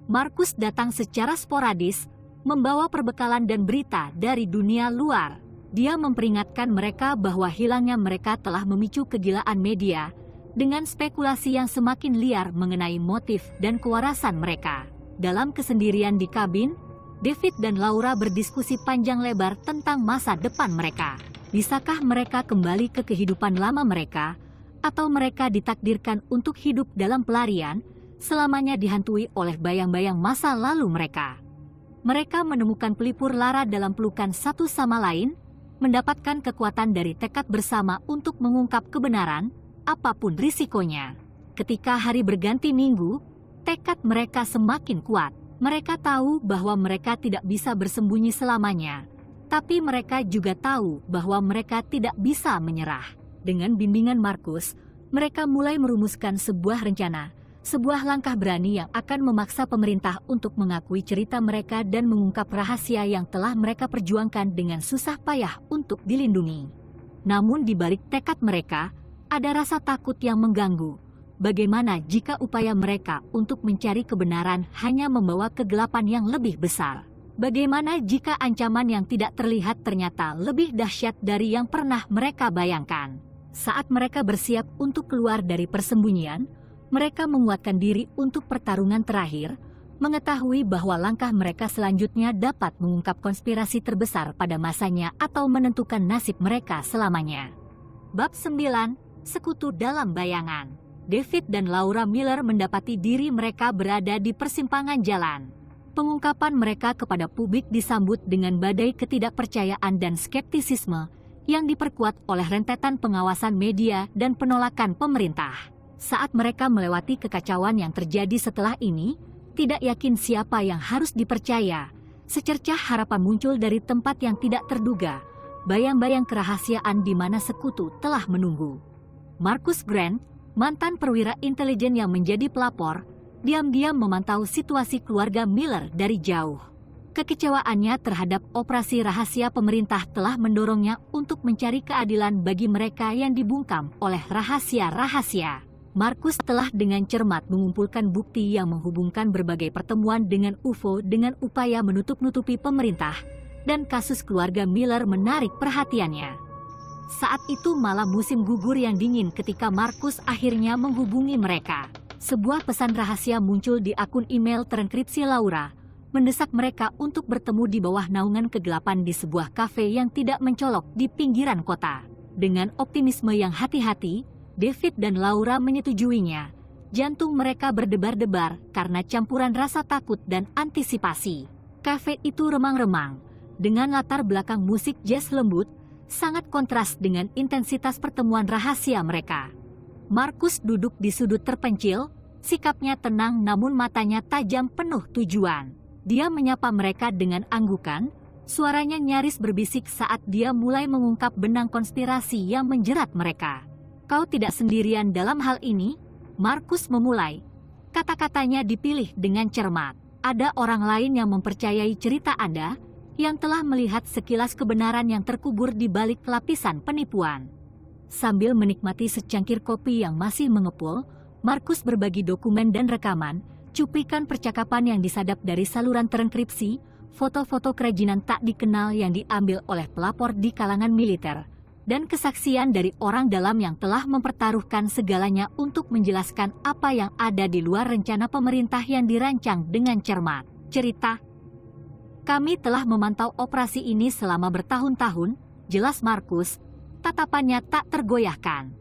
Marcus datang secara sporadis, membawa perbekalan dan berita dari dunia luar. Dia memperingatkan mereka bahwa hilangnya mereka telah memicu kegilaan media, dengan spekulasi yang semakin liar mengenai motif dan kewarasan mereka. Dalam kesendirian di kabin, David dan Laura berdiskusi panjang lebar tentang masa depan mereka. Bisakah mereka kembali ke kehidupan lama mereka, atau mereka ditakdirkan untuk hidup dalam pelarian, selamanya dihantui oleh bayang-bayang masa lalu mereka. Mereka menemukan pelipur lara dalam pelukan satu sama lain, mendapatkan kekuatan dari tekad bersama untuk mengungkap kebenaran, apapun risikonya. Ketika hari berganti minggu, tekad mereka semakin kuat. Mereka tahu bahwa mereka tidak bisa bersembunyi selamanya, tapi mereka juga tahu bahwa mereka tidak bisa menyerah. Dengan bimbingan Marcus, mereka mulai merumuskan sebuah rencana, sebuah langkah berani yang akan memaksa pemerintah untuk mengakui cerita mereka dan mengungkap rahasia yang telah mereka perjuangkan dengan susah payah untuk dilindungi. Namun di balik tekad mereka, ada rasa takut yang mengganggu. Bagaimana jika upaya mereka untuk mencari kebenaran hanya membawa kegelapan yang lebih besar? Bagaimana jika ancaman yang tidak terlihat ternyata lebih dahsyat dari yang pernah mereka bayangkan? Saat mereka bersiap untuk keluar dari persembunyian, mereka menguatkan diri untuk pertarungan terakhir, mengetahui bahwa langkah mereka selanjutnya dapat mengungkap konspirasi terbesar pada masanya atau menentukan nasib mereka selamanya. Bab 9, Sekutu dalam Bayangan. David dan Laura Miller mendapati diri mereka berada di persimpangan jalan. Pengungkapan mereka kepada publik disambut dengan badai ketidakpercayaan dan skeptisisme yang diperkuat oleh rentetan pengawasan media dan penolakan pemerintah. Saat mereka melewati kekacauan yang terjadi setelah ini, tidak yakin siapa yang harus dipercaya. Secercah harapan muncul dari tempat yang tidak terduga, bayang-bayang kerahasiaan di mana sekutu telah menunggu. Marcus Grant, mantan perwira intelijen yang menjadi pelapor, diam-diam memantau situasi keluarga Miller dari jauh. Kekecewaannya terhadap operasi rahasia pemerintah telah mendorongnya untuk mencari keadilan bagi mereka yang dibungkam oleh rahasia-rahasia. Marcus telah dengan cermat mengumpulkan bukti yang menghubungkan berbagai pertemuan dengan UFO dengan upaya menutup-nutupi pemerintah, dan kasus keluarga Miller menarik perhatiannya. Saat itu malam musim gugur yang dingin ketika Marcus akhirnya menghubungi mereka. Sebuah pesan rahasia muncul di akun email terenkripsi Laura, mendesak mereka untuk bertemu di bawah naungan kegelapan di sebuah kafe yang tidak mencolok di pinggiran kota. Dengan optimisme yang hati-hati, David dan Laura menyetujuinya. Jantung mereka berdebar-debar karena campuran rasa takut dan antisipasi. Kafe itu remang-remang, dengan latar belakang musik jazz lembut, sangat kontras dengan intensitas pertemuan rahasia mereka. Marcus duduk di sudut terpencil, sikapnya tenang namun matanya tajam penuh tujuan. Dia menyapa mereka dengan anggukan, suaranya nyaris berbisik saat dia mulai mengungkap benang konspirasi yang menjerat mereka. "Kau tidak sendirian dalam hal ini," Marcus memulai. Kata-katanya dipilih dengan cermat. "Ada orang lain yang mempercayai cerita Anda, yang telah melihat sekilas kebenaran yang terkubur di balik lapisan penipuan." Sambil menikmati secangkir kopi yang masih mengepul, Marcus berbagi dokumen dan rekaman, cuplikan percakapan yang disadap dari saluran terenkripsi, foto-foto kerajinan tak dikenal yang diambil oleh pelapor di kalangan militer, dan kesaksian dari orang dalam yang telah mempertaruhkan segalanya untuk menjelaskan apa yang ada di luar rencana pemerintah yang dirancang dengan cermat. Cerita, "Kami telah memantau operasi ini selama bertahun-tahun," jelas Marcus, tatapannya tak tergoyahkan.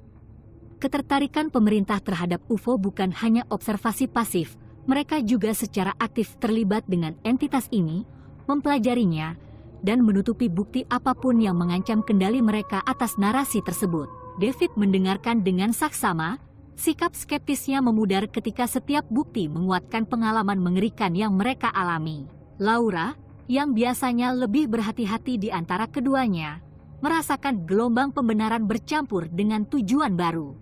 Ketertarikan pemerintah terhadap UFO bukan hanya observasi pasif, mereka juga secara aktif terlibat dengan entitas ini, mempelajarinya, dan menutupi bukti apapun yang mengancam kendali mereka atas narasi tersebut. David mendengarkan dengan saksama, sikap skeptisnya memudar ketika setiap bukti menguatkan pengalaman mengerikan yang mereka alami. Laura, yang biasanya lebih berhati-hati di antara keduanya, merasakan gelombang pembenaran bercampur dengan tujuan baru.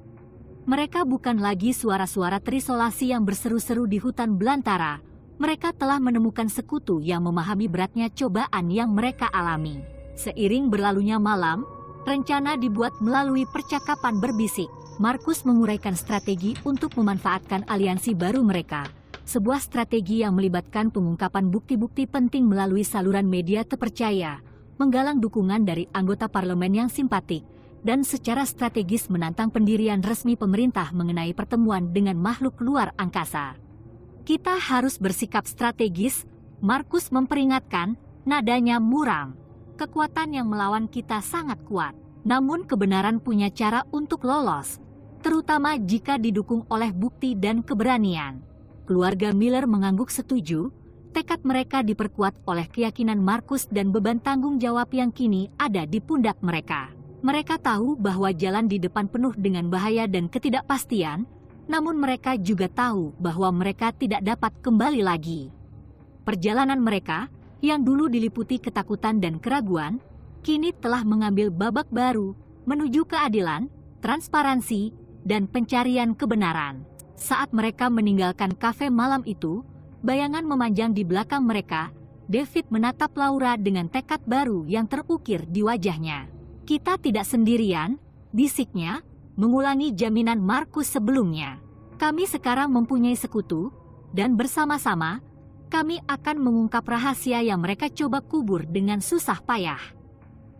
Mereka bukan lagi suara-suara terisolasi yang berseru-seru di hutan belantara. Mereka telah menemukan sekutu yang memahami beratnya cobaan yang mereka alami. Seiring berlalunya malam, rencana dibuat melalui percakapan berbisik. Marcus menguraikan strategi untuk memanfaatkan aliansi baru mereka. Sebuah strategi yang melibatkan pengungkapan bukti-bukti penting melalui saluran media terpercaya, menggalang dukungan dari anggota parlemen yang simpatik, dan secara strategis menantang pendirian resmi pemerintah mengenai pertemuan dengan makhluk luar angkasa. "Kita harus bersikap strategis," Marcus memperingatkan, nadanya muram. "Kekuatan yang melawan kita sangat kuat, namun kebenaran punya cara untuk lolos, terutama jika didukung oleh bukti dan keberanian." Keluarga Miller mengangguk setuju, tekad mereka diperkuat oleh keyakinan Marcus dan beban tanggung jawab yang kini ada di pundak mereka. Mereka tahu bahwa jalan di depan penuh dengan bahaya dan ketidakpastian, namun mereka juga tahu bahwa mereka tidak dapat kembali lagi. Perjalanan mereka, yang dulu diliputi ketakutan dan keraguan, kini telah mengambil babak baru menuju keadilan, transparansi, dan pencarian kebenaran. Saat mereka meninggalkan kafe malam itu, bayangan memanjang di belakang mereka. David menatap Laura dengan tekad baru yang terukir di wajahnya. "Kita tidak sendirian," bisiknya, mengulangi jaminan Marcus sebelumnya. "Kami sekarang mempunyai sekutu, dan bersama-sama, kami akan mengungkap rahasia yang mereka coba kubur dengan susah payah."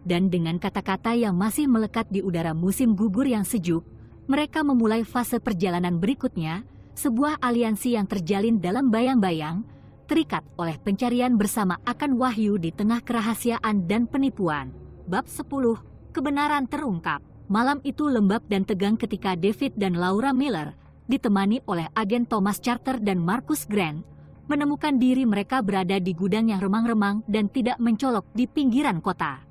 Dan dengan kata-kata yang masih melekat di udara musim gugur yang sejuk, mereka memulai fase perjalanan berikutnya, sebuah aliansi yang terjalin dalam bayang-bayang, terikat oleh pencarian bersama akan wahyu di tengah kerahasiaan dan penipuan. Bab 10, Kebenaran terungkap. Malam itu lembab dan tegang ketika David dan Laura Miller, ditemani oleh agen Thomas Charter dan Marcus Grant, menemukan diri mereka berada di gudang yang remang-remang dan tidak mencolok di pinggiran kota.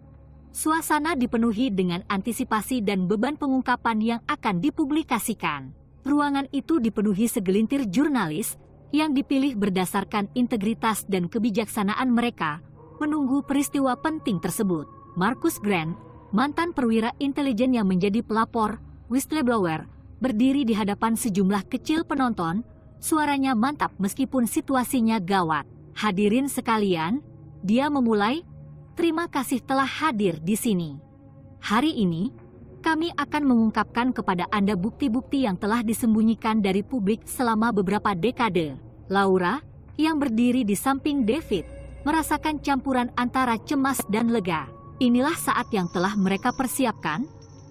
Suasana dipenuhi dengan antisipasi dan beban pengungkapan yang akan dipublikasikan. Ruangan itu dipenuhi segelintir jurnalis yang dipilih berdasarkan integritas dan kebijaksanaan mereka, menunggu peristiwa penting tersebut. Marcus Grant, mantan perwira intelijen yang menjadi pelapor, whistleblower, berdiri di hadapan sejumlah kecil penonton, suaranya mantap meskipun situasinya gawat. Hadirin sekalian, dia memulai, terima kasih telah hadir di sini. Hari ini, kami akan mengungkapkan kepada Anda bukti-bukti yang telah disembunyikan dari publik selama beberapa dekade. Laura, yang berdiri di samping David, merasakan campuran antara cemas dan lega. Inilah saat yang telah mereka persiapkan,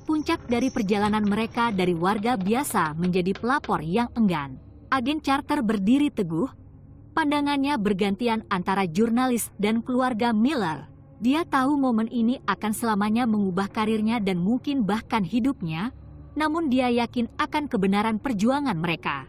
puncak dari perjalanan mereka dari warga biasa menjadi pelapor yang enggan. Agen Charter berdiri teguh, pandangannya bergantian antara jurnalis dan keluarga Miller. Dia tahu momen ini akan selamanya mengubah karirnya dan mungkin bahkan hidupnya, namun dia yakin akan kebenaran perjuangan mereka.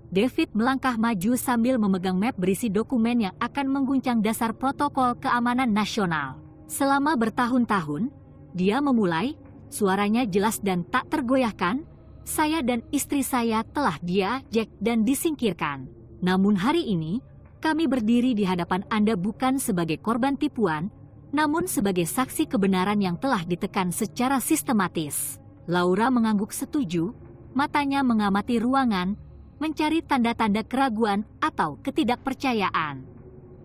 David melangkah maju sambil memegang map berisi dokumen yang akan mengguncang dasar protokol keamanan nasional. Selama bertahun-tahun, dia memulai, suaranya jelas dan tak tergoyahkan, saya dan istri saya telah Jack dan disingkirkan. Namun hari ini, kami berdiri di hadapan Anda bukan sebagai korban tipuan, namun sebagai saksi kebenaran yang telah ditekan secara sistematis. Laura mengangguk setuju, matanya mengamati ruangan, mencari tanda-tanda keraguan atau ketidakpercayaan.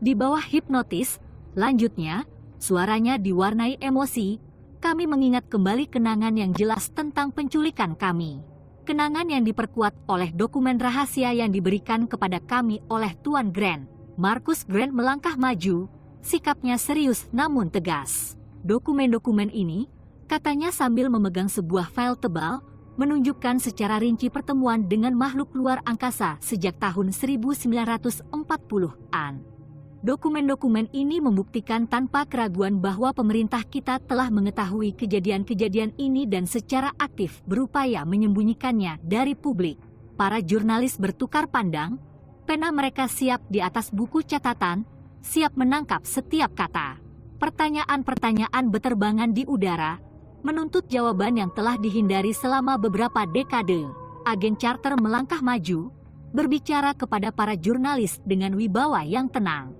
Di bawah hipnotis, lanjutnya, suaranya diwarnai emosi, kami mengingat kembali kenangan yang jelas tentang penculikan kami. Kenangan yang diperkuat oleh dokumen rahasia yang diberikan kepada kami oleh Tuan Grant. Marcus Grant melangkah maju, sikapnya serius namun tegas. Dokumen-dokumen ini, katanya sambil memegang sebuah file tebal, menunjukkan secara rinci pertemuan dengan makhluk luar angkasa sejak tahun 1940-an. Dokumen-dokumen ini membuktikan tanpa keraguan bahwa pemerintah kita telah mengetahui kejadian-kejadian ini dan secara aktif berupaya menyembunyikannya dari publik. Para jurnalis bertukar pandang, pena mereka siap di atas buku catatan, siap menangkap setiap kata. Pertanyaan-pertanyaan beterbangan di udara, menuntut jawaban yang telah dihindari selama beberapa dekade. Agen Charter melangkah maju, berbicara kepada para jurnalis dengan wibawa yang tenang.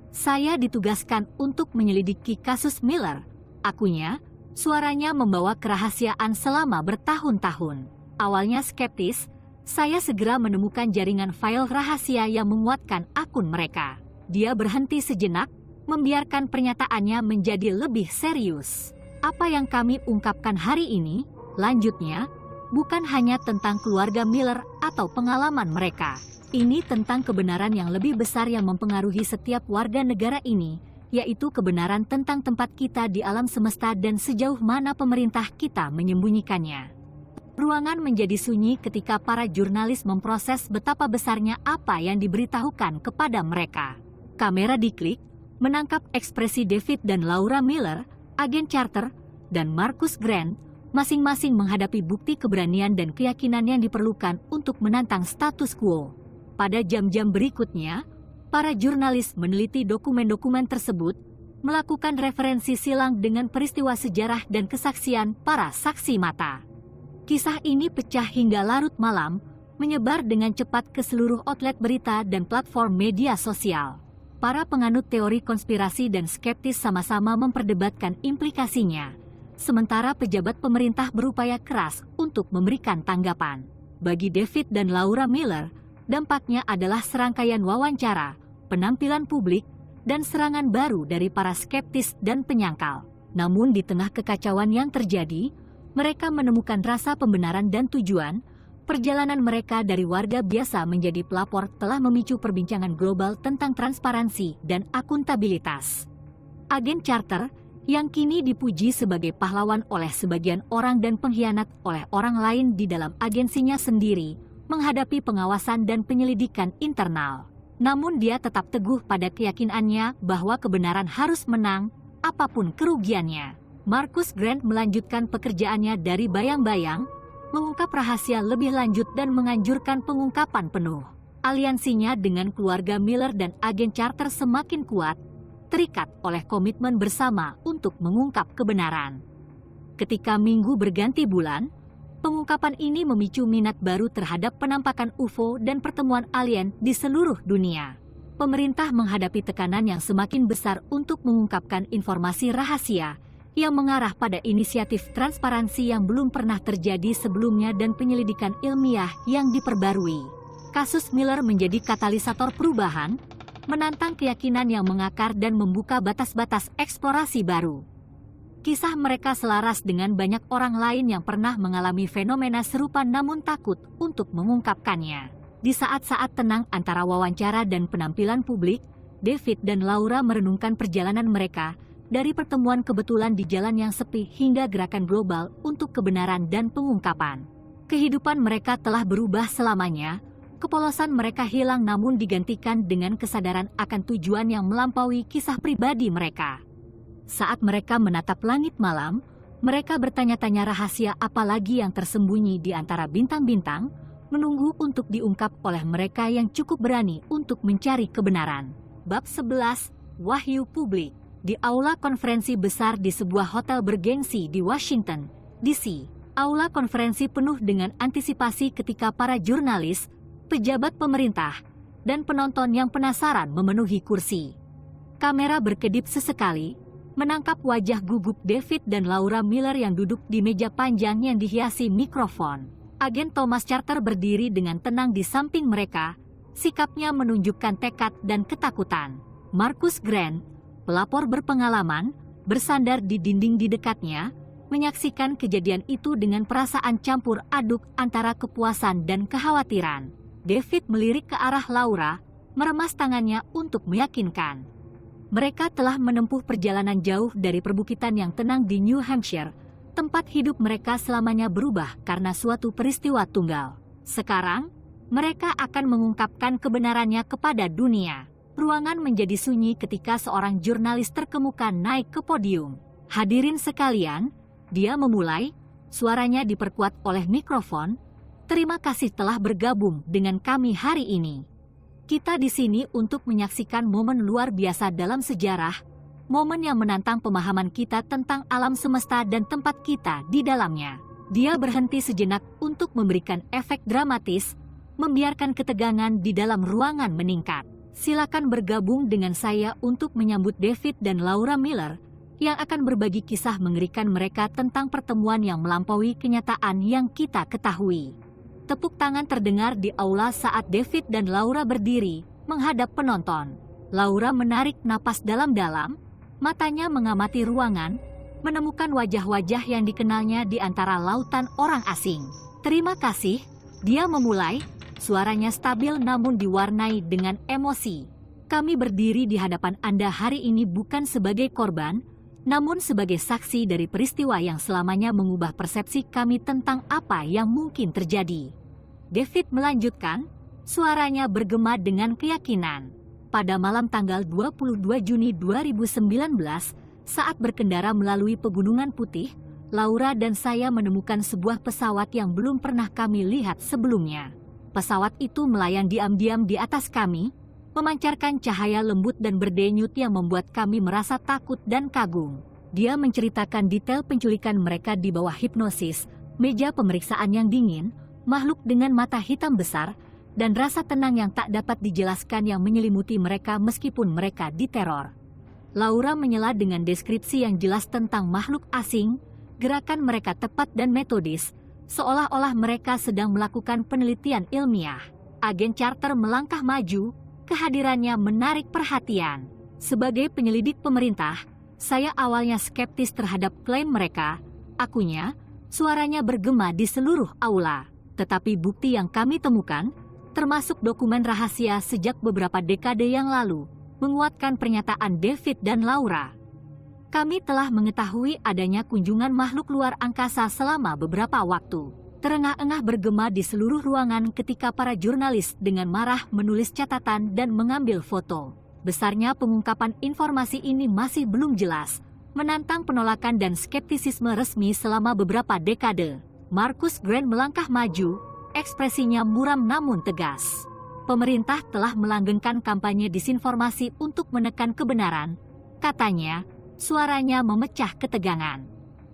Saya ditugaskan untuk menyelidiki kasus Miller. Akunya, suaranya membawa kerahasiaan selama bertahun-tahun. Awalnya skeptis, saya segera menemukan jaringan file rahasia yang menguatkan akun mereka. Dia berhenti sejenak, membiarkan pernyataannya menjadi lebih serius. Apa yang kami ungkapkan hari ini, lanjutnya, bukan hanya tentang keluarga Miller atau pengalaman mereka. Ini tentang kebenaran yang lebih besar yang mempengaruhi setiap warga negara ini, yaitu kebenaran tentang tempat kita di alam semesta dan sejauh mana pemerintah kita menyembunyikannya. Ruangan menjadi sunyi ketika para jurnalis memproses betapa besarnya apa yang diberitahukan kepada mereka. Kamera diklik, menangkap ekspresi David dan Laura Miller, agen Charter, dan Marcus Grant, masing-masing menghadapi bukti keberanian dan keyakinan yang diperlukan untuk menantang status quo. Pada jam-jam berikutnya, para jurnalis meneliti dokumen-dokumen tersebut, melakukan referensi silang dengan peristiwa sejarah dan kesaksian para saksi mata. Kisah ini pecah hingga larut malam, menyebar dengan cepat ke seluruh outlet berita dan platform media sosial. Para penganut teori konspirasi dan skeptis sama-sama memperdebatkan implikasinya, sementara pejabat pemerintah berupaya keras untuk memberikan tanggapan. Bagi David dan Laura Miller, dampaknya adalah serangkaian wawancara, penampilan publik, dan serangan baru dari para skeptis dan penyangkal. Namun di tengah kekacauan yang terjadi, mereka menemukan rasa pembenaran dan tujuan. Perjalanan mereka dari warga biasa menjadi pelapor telah memicu perbincangan global tentang transparansi dan akuntabilitas. Agen Charter, yang kini dipuji sebagai pahlawan oleh sebagian orang dan pengkhianat oleh orang lain di dalam agensinya sendiri, menghadapi pengawasan dan penyelidikan internal. Namun dia tetap teguh pada keyakinannya bahwa kebenaran harus menang, apapun kerugiannya. Marcus Grant melanjutkan pekerjaannya dari bayang-bayang, mengungkap rahasia lebih lanjut dan menganjurkan pengungkapan penuh. Aliansinya dengan keluarga Miller dan agen Carter semakin kuat, terikat oleh komitmen bersama untuk mengungkap kebenaran. Ketika minggu berganti bulan, pengungkapan ini memicu minat baru terhadap penampakan UFO dan pertemuan alien di seluruh dunia. Pemerintah menghadapi tekanan yang semakin besar untuk mengungkapkan informasi rahasia yang mengarah pada inisiatif transparansi yang belum pernah terjadi sebelumnya dan penyelidikan ilmiah yang diperbarui. Kasus Miller menjadi katalisator perubahan, menantang keyakinan yang mengakar dan membuka batas-batas eksplorasi baru. Kisah mereka selaras dengan banyak orang lain yang pernah mengalami fenomena serupa namun takut untuk mengungkapkannya. Di saat-saat tenang antara wawancara dan penampilan publik, David dan Laura merenungkan perjalanan mereka dari pertemuan kebetulan di jalan yang sepi hingga gerakan global untuk kebenaran dan pengungkapan. Kehidupan mereka telah berubah selamanya, kepolosan mereka hilang namun digantikan dengan kesadaran akan tujuan yang melampaui kisah pribadi mereka. Saat mereka menatap langit malam, mereka bertanya-tanya rahasia apa lagi yang tersembunyi di antara bintang-bintang, menunggu untuk diungkap oleh mereka yang cukup berani untuk mencari kebenaran. Bab 11, Wahyu Publik. Di aula konferensi besar di sebuah hotel bergengsi di Washington, D.C. Aula konferensi penuh dengan antisipasi ketika para jurnalis, pejabat pemerintah, dan penonton yang penasaran memenuhi kursi. Kamera berkedip sesekali, menangkap wajah gugup David dan Laura Miller yang duduk di meja panjang yang dihiasi mikrofon. Agen Thomas Carter berdiri dengan tenang di samping mereka, sikapnya menunjukkan tekad dan ketakutan. Marcus Grant, pelapor berpengalaman, bersandar di dinding di dekatnya, menyaksikan kejadian itu dengan perasaan campur aduk antara kepuasan dan kekhawatiran. David melirik ke arah Laura, meremas tangannya untuk meyakinkan. Mereka telah menempuh perjalanan jauh dari perbukitan yang tenang di New Hampshire, tempat hidup mereka selamanya berubah karena suatu peristiwa tunggal. Sekarang, mereka akan mengungkapkan kebenarannya kepada dunia. Ruangan menjadi sunyi ketika seorang jurnalis terkemuka naik ke podium. Hadirin sekalian, dia memulai, suaranya diperkuat oleh mikrofon. Terima kasih telah bergabung dengan kami hari ini. Kita di sini untuk menyaksikan momen luar biasa dalam sejarah, momen yang menantang pemahaman kita tentang alam semesta dan tempat kita di dalamnya. Dia berhenti sejenak untuk memberikan efek dramatis, membiarkan ketegangan di dalam ruangan meningkat. Silakan bergabung dengan saya untuk menyambut David dan Laura Miller yang akan berbagi kisah mengerikan mereka tentang pertemuan yang melampaui kenyataan yang kita ketahui. Tepuk tangan terdengar di aula saat David dan Laura berdiri menghadap penonton. Laura menarik napas dalam-dalam, matanya mengamati ruangan, menemukan wajah-wajah yang dikenalnya di antara lautan orang asing. Terima kasih, dia memulai. Suaranya stabil namun diwarnai dengan emosi. Kami berdiri di hadapan Anda hari ini bukan sebagai korban, namun sebagai saksi dari peristiwa yang selamanya mengubah persepsi kami tentang apa yang mungkin terjadi. David melanjutkan, suaranya bergema dengan keyakinan. Pada malam tanggal 22 Juni 2019, saat berkendara melalui Pegunungan Putih, Laura dan saya menemukan sebuah pesawat yang belum pernah kami lihat sebelumnya. Pesawat itu melayang diam-diam di atas kami, memancarkan cahaya lembut dan berdenyut yang membuat kami merasa takut dan kagum. Dia menceritakan detail penculikan mereka di bawah hipnosis, meja pemeriksaan yang dingin, makhluk dengan mata hitam besar, dan rasa tenang yang tak dapat dijelaskan yang menyelimuti mereka meskipun mereka diteror. Laura menyela dengan deskripsi yang jelas tentang makhluk asing, gerakan mereka tepat dan metodis, seolah-olah mereka sedang melakukan penelitian ilmiah. Agen Carter melangkah maju, kehadirannya menarik perhatian. Sebagai penyelidik pemerintah, saya awalnya skeptis terhadap klaim mereka. Akunya, suaranya bergema di seluruh aula. Tetapi bukti yang kami temukan, termasuk dokumen rahasia sejak beberapa dekade yang lalu, menguatkan pernyataan David dan Laura. Kami telah mengetahui adanya kunjungan makhluk luar angkasa selama beberapa waktu. Terengah-engah bergema di seluruh ruangan ketika para jurnalis dengan marah menulis catatan dan mengambil foto. Besarnya pengungkapan informasi ini masih belum jelas, menantang penolakan dan skeptisisme resmi selama beberapa dekade. Marcus Grant melangkah maju, ekspresinya muram namun tegas. Pemerintah telah melanggengkan kampanye disinformasi untuk menekan kebenaran, katanya, suaranya memecah ketegangan.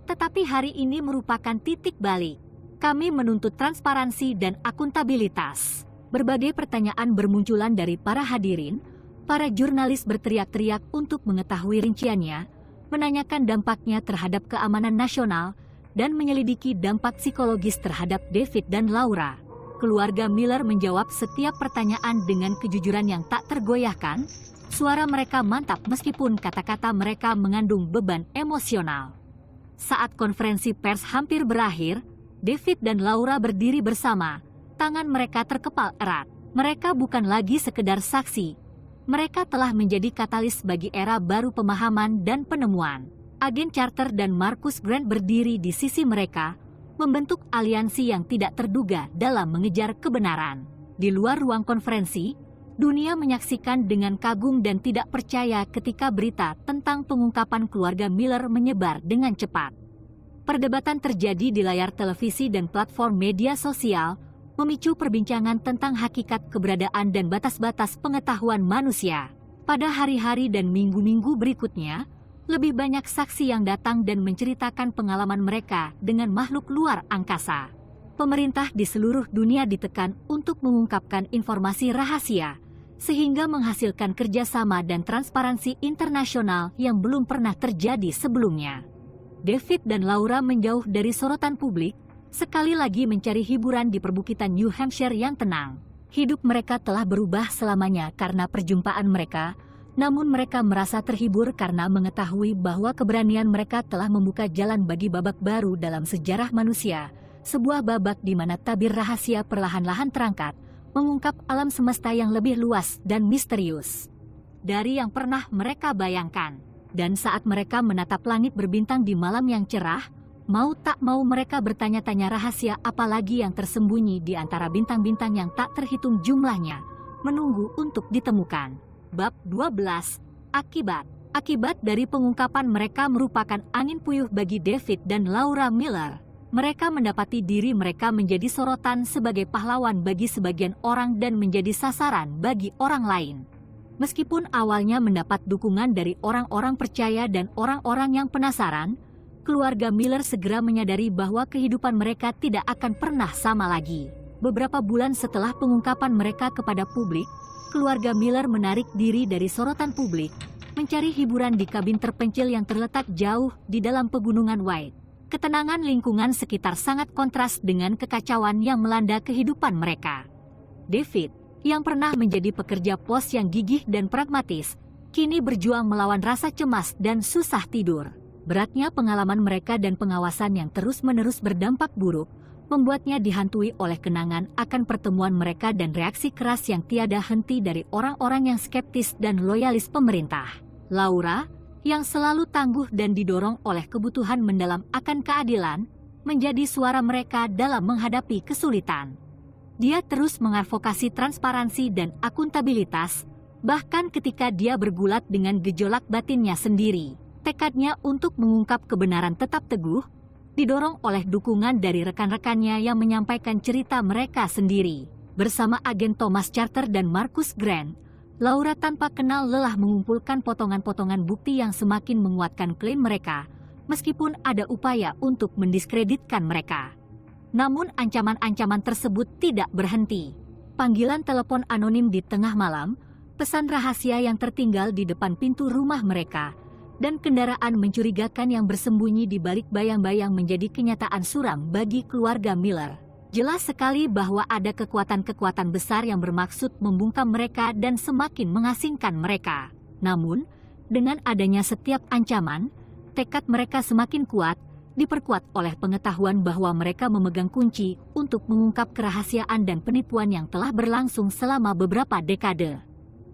Tetapi hari ini merupakan titik balik. Kami menuntut transparansi dan akuntabilitas. Berbagai pertanyaan bermunculan dari para hadirin, para jurnalis berteriak-teriak untuk mengetahui rinciannya, menanyakan dampaknya terhadap keamanan nasional, dan menyelidiki dampak psikologis terhadap David dan Laura. Keluarga Miller menjawab setiap pertanyaan dengan kejujuran yang tak tergoyahkan. Suara mereka mantap meskipun kata-kata mereka mengandung beban emosional. Saat konferensi pers hampir berakhir, David dan Laura berdiri bersama, tangan mereka terkepal erat. Mereka bukan lagi sekedar saksi. Mereka telah menjadi katalis bagi era baru pemahaman dan penemuan. Agen Carter dan Marcus Grant berdiri di sisi mereka, membentuk aliansi yang tidak terduga dalam mengejar kebenaran. Di luar ruang konferensi, dunia menyaksikan dengan kagum dan tidak percaya ketika berita tentang pengungkapan keluarga Miller menyebar dengan cepat. Perdebatan terjadi di layar televisi dan platform media sosial, memicu perbincangan tentang hakikat keberadaan dan batas-batas pengetahuan manusia. Pada hari-hari dan minggu-minggu berikutnya, lebih banyak saksi yang datang dan menceritakan pengalaman mereka dengan makhluk luar angkasa. Pemerintah di seluruh dunia ditekan untuk mengungkapkan informasi rahasia, sehingga menghasilkan kerjasama dan transparansi internasional yang belum pernah terjadi sebelumnya. David dan Laura menjauh dari sorotan publik, sekali lagi mencari hiburan di perbukitan New Hampshire yang tenang. Hidup mereka telah berubah selamanya karena perjumpaan mereka, namun mereka merasa terhibur karena mengetahui bahwa keberanian mereka telah membuka jalan bagi babak baru dalam sejarah manusia, sebuah babak di mana tabir rahasia perlahan-lahan terangkat, mengungkap alam semesta yang lebih luas dan misterius dari yang pernah mereka bayangkan. Dan saat mereka menatap langit berbintang di malam yang cerah, mau tak mau mereka bertanya-tanya rahasia apa lagi yang tersembunyi di antara bintang-bintang yang tak terhitung jumlahnya, menunggu untuk ditemukan. Bab 12. Akibat. Akibat dari pengungkapan mereka merupakan angin puyuh bagi David dan Laura Miller. Mereka mendapati diri mereka menjadi sorotan sebagai pahlawan bagi sebagian orang dan menjadi sasaran bagi orang lain. Meskipun awalnya mendapat dukungan dari orang-orang percaya dan orang-orang yang penasaran, keluarga Miller segera menyadari bahwa kehidupan mereka tidak akan pernah sama lagi. Beberapa bulan setelah pengungkapan mereka kepada publik, keluarga Miller menarik diri dari sorotan publik, mencari hiburan di kabin terpencil yang terletak jauh di dalam pegunungan White. Ketenangan lingkungan sekitar sangat kontras dengan kekacauan yang melanda kehidupan mereka. David, yang pernah menjadi pekerja pos yang gigih dan pragmatis, kini berjuang melawan rasa cemas dan susah tidur. Beratnya pengalaman mereka dan pengawasan yang terus-menerus berdampak buruk, membuatnya dihantui oleh kenangan akan pertemuan mereka dan reaksi keras yang tiada henti dari orang-orang yang skeptis dan loyalis pemerintah. Laura, yang selalu tangguh dan didorong oleh kebutuhan mendalam akan keadilan, menjadi suara mereka dalam menghadapi kesulitan. Dia terus mengadvokasi transparansi dan akuntabilitas, bahkan ketika dia bergulat dengan gejolak batinnya sendiri. Tekadnya untuk mengungkap kebenaran tetap teguh, didorong oleh dukungan dari rekan-rekannya yang menyampaikan cerita mereka sendiri. Bersama agen Thomas Carter dan Marcus Grant, Laura tanpa kenal lelah mengumpulkan potongan-potongan bukti yang semakin menguatkan klaim mereka, meskipun ada upaya untuk mendiskreditkan mereka. Namun ancaman-ancaman tersebut tidak berhenti. Panggilan telepon anonim di tengah malam, pesan rahasia yang tertinggal di depan pintu rumah mereka, dan kendaraan mencurigakan yang bersembunyi di balik bayang-bayang menjadi kenyataan suram bagi keluarga Miller. Jelas sekali bahwa ada kekuatan-kekuatan besar yang bermaksud membungkam mereka dan semakin mengasingkan mereka. Namun, dengan adanya setiap ancaman, tekad mereka semakin kuat, diperkuat oleh pengetahuan bahwa mereka memegang kunci untuk mengungkap kerahasiaan dan penipuan yang telah berlangsung selama beberapa dekade.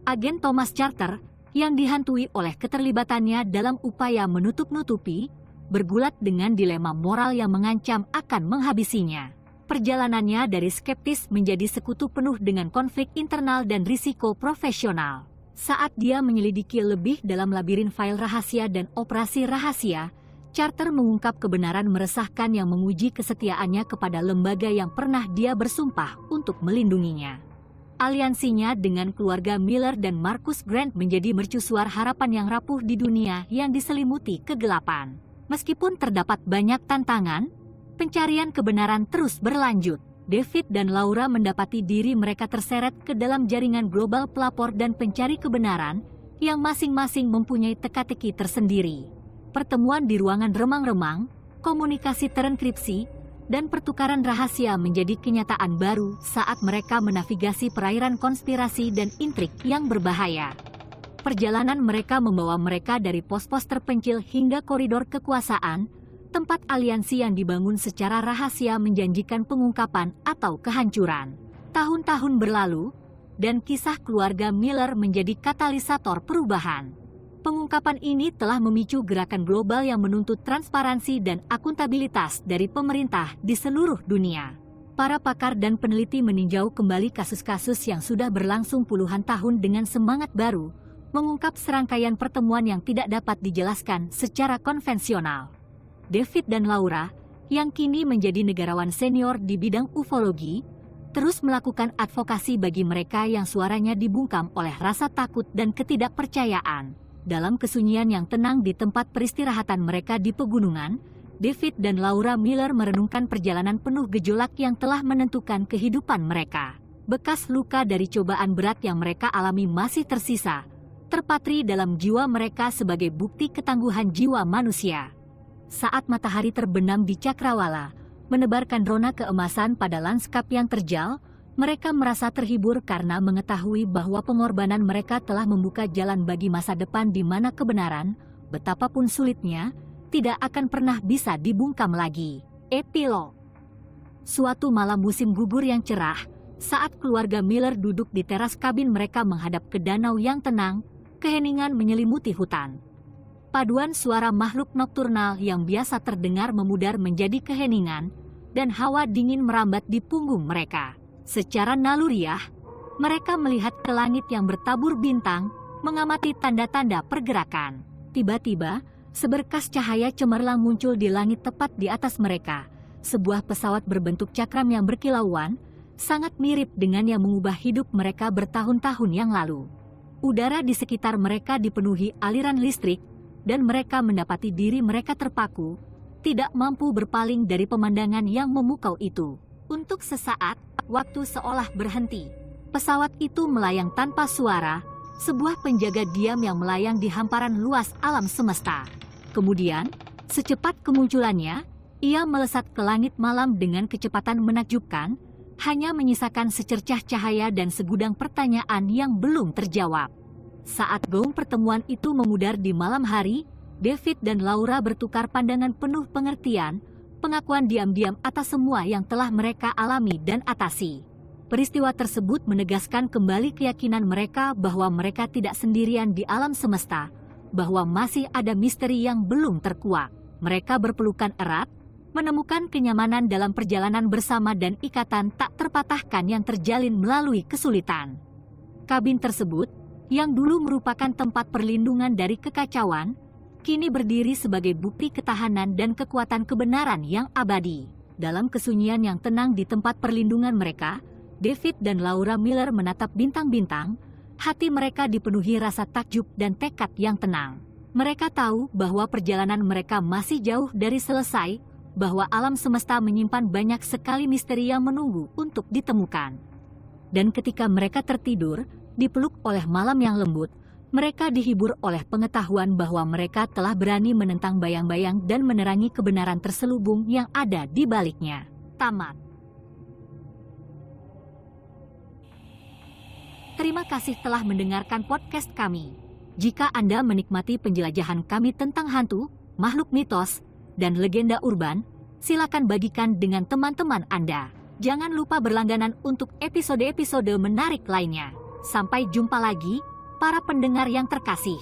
Agen Thomas Carter, yang dihantui oleh keterlibatannya dalam upaya menutup-nutupi, bergulat dengan dilema moral yang mengancam akan menghabisinya. Perjalanannya dari skeptis menjadi sekutu penuh dengan konflik internal dan risiko profesional. Saat dia menyelidiki lebih dalam labirin file rahasia dan operasi rahasia, Carter mengungkap kebenaran meresahkan yang menguji kesetiaannya kepada lembaga yang pernah dia bersumpah untuk melindunginya. Aliansinya dengan keluarga Miller dan Marcus Grant menjadi mercusuar harapan yang rapuh di dunia yang diselimuti kegelapan. Meskipun terdapat banyak tantangan, pencarian kebenaran terus berlanjut. David dan Laura mendapati diri mereka terseret ke dalam jaringan global pelapor dan pencari kebenaran yang masing-masing mempunyai teka-teki tersendiri. Pertemuan di ruangan remang-remang, komunikasi terenkripsi, dan pertukaran rahasia menjadi kenyataan baru saat mereka menavigasi perairan konspirasi dan intrik yang berbahaya. Perjalanan mereka membawa mereka dari pos-pos terpencil hingga koridor kekuasaan, tempat aliansi yang dibangun secara rahasia menjanjikan pengungkapan atau kehancuran. Tahun-tahun berlalu, dan kisah keluarga Miller menjadi katalisator perubahan. Pengungkapan ini telah memicu gerakan global yang menuntut transparansi dan akuntabilitas dari pemerintah di seluruh dunia. Para pakar dan peneliti meninjau kembali kasus-kasus yang sudah berlangsung puluhan tahun dengan semangat baru, mengungkap serangkaian pertemuan yang tidak dapat dijelaskan secara konvensional. David dan Laura, yang kini menjadi negarawan senior di bidang ufologi, terus melakukan advokasi bagi mereka yang suaranya dibungkam oleh rasa takut dan ketidakpercayaan. Dalam kesunyian yang tenang di tempat peristirahatan mereka di pegunungan, David dan Laura Miller merenungkan perjalanan penuh gejolak yang telah menentukan kehidupan mereka. Bekas luka dari cobaan berat yang mereka alami masih tersisa, terpatri dalam jiwa mereka sebagai bukti ketangguhan jiwa manusia. Saat matahari terbenam di Cakrawala, menebarkan rona keemasan pada lanskap yang terjal, mereka merasa terhibur karena mengetahui bahwa pengorbanan mereka telah membuka jalan bagi masa depan di mana kebenaran, betapapun sulitnya, tidak akan pernah bisa dibungkam lagi. Epilog. Suatu malam musim gugur yang cerah, saat keluarga Miller duduk di teras kabin mereka menghadap ke danau yang tenang, keheningan menyelimuti hutan. Paduan suara makhluk nokturnal yang biasa terdengar memudar menjadi keheningan, dan hawa dingin merambat di punggung mereka. Secara naluriah, mereka melihat ke langit yang bertabur bintang, mengamati tanda-tanda pergerakan. Tiba-tiba, seberkas cahaya cemerlang muncul di langit tepat di atas mereka. Sebuah pesawat berbentuk cakram yang berkilauan, sangat mirip dengan yang mengubah hidup mereka bertahun-tahun yang lalu. Udara di sekitar mereka dipenuhi aliran listrik, dan mereka mendapati diri mereka terpaku, tidak mampu berpaling dari pemandangan yang memukau itu. Untuk sesaat, waktu seolah berhenti. Pesawat itu melayang tanpa suara, sebuah penjaga diam yang melayang di hamparan luas alam semesta. Kemudian, secepat kemunculannya, ia melesat ke langit malam dengan kecepatan menakjubkan, hanya menyisakan secercah cahaya dan segudang pertanyaan yang belum terjawab. Saat gaung pertemuan itu memudar di malam hari, David dan Laura bertukar pandangan penuh pengertian, pengakuan diam-diam atas semua yang telah mereka alami dan atasi. Peristiwa tersebut menegaskan kembali keyakinan mereka bahwa mereka tidak sendirian di alam semesta, bahwa masih ada misteri yang belum terkuak. Mereka berpelukan erat, menemukan kenyamanan dalam perjalanan bersama dan ikatan tak terpatahkan yang terjalin melalui kesulitan. Kabin tersebut, yang dulu merupakan tempat perlindungan dari kekacauan, kini berdiri sebagai bukti ketahanan dan kekuatan kebenaran yang abadi. Dalam kesunyian yang tenang di tempat perlindungan mereka, David dan Laura Miller menatap bintang-bintang, hati mereka dipenuhi rasa takjub dan tekad yang tenang. Mereka tahu bahwa perjalanan mereka masih jauh dari selesai, bahwa alam semesta menyimpan banyak sekali misteri yang menunggu untuk ditemukan. Dan ketika mereka tertidur, dipeluk oleh malam yang lembut, mereka dihibur oleh pengetahuan bahwa mereka telah berani menentang bayang-bayang dan menerangi kebenaran terselubung yang ada di baliknya. Tamat. Terima kasih telah mendengarkan podcast kami. Jika Anda menikmati penjelajahan kami tentang hantu, makhluk mitos, dan legenda urban, silakan bagikan dengan teman-teman Anda. Jangan lupa berlangganan untuk episode-episode menarik lainnya. Sampai jumpa lagi, para pendengar yang terkasih.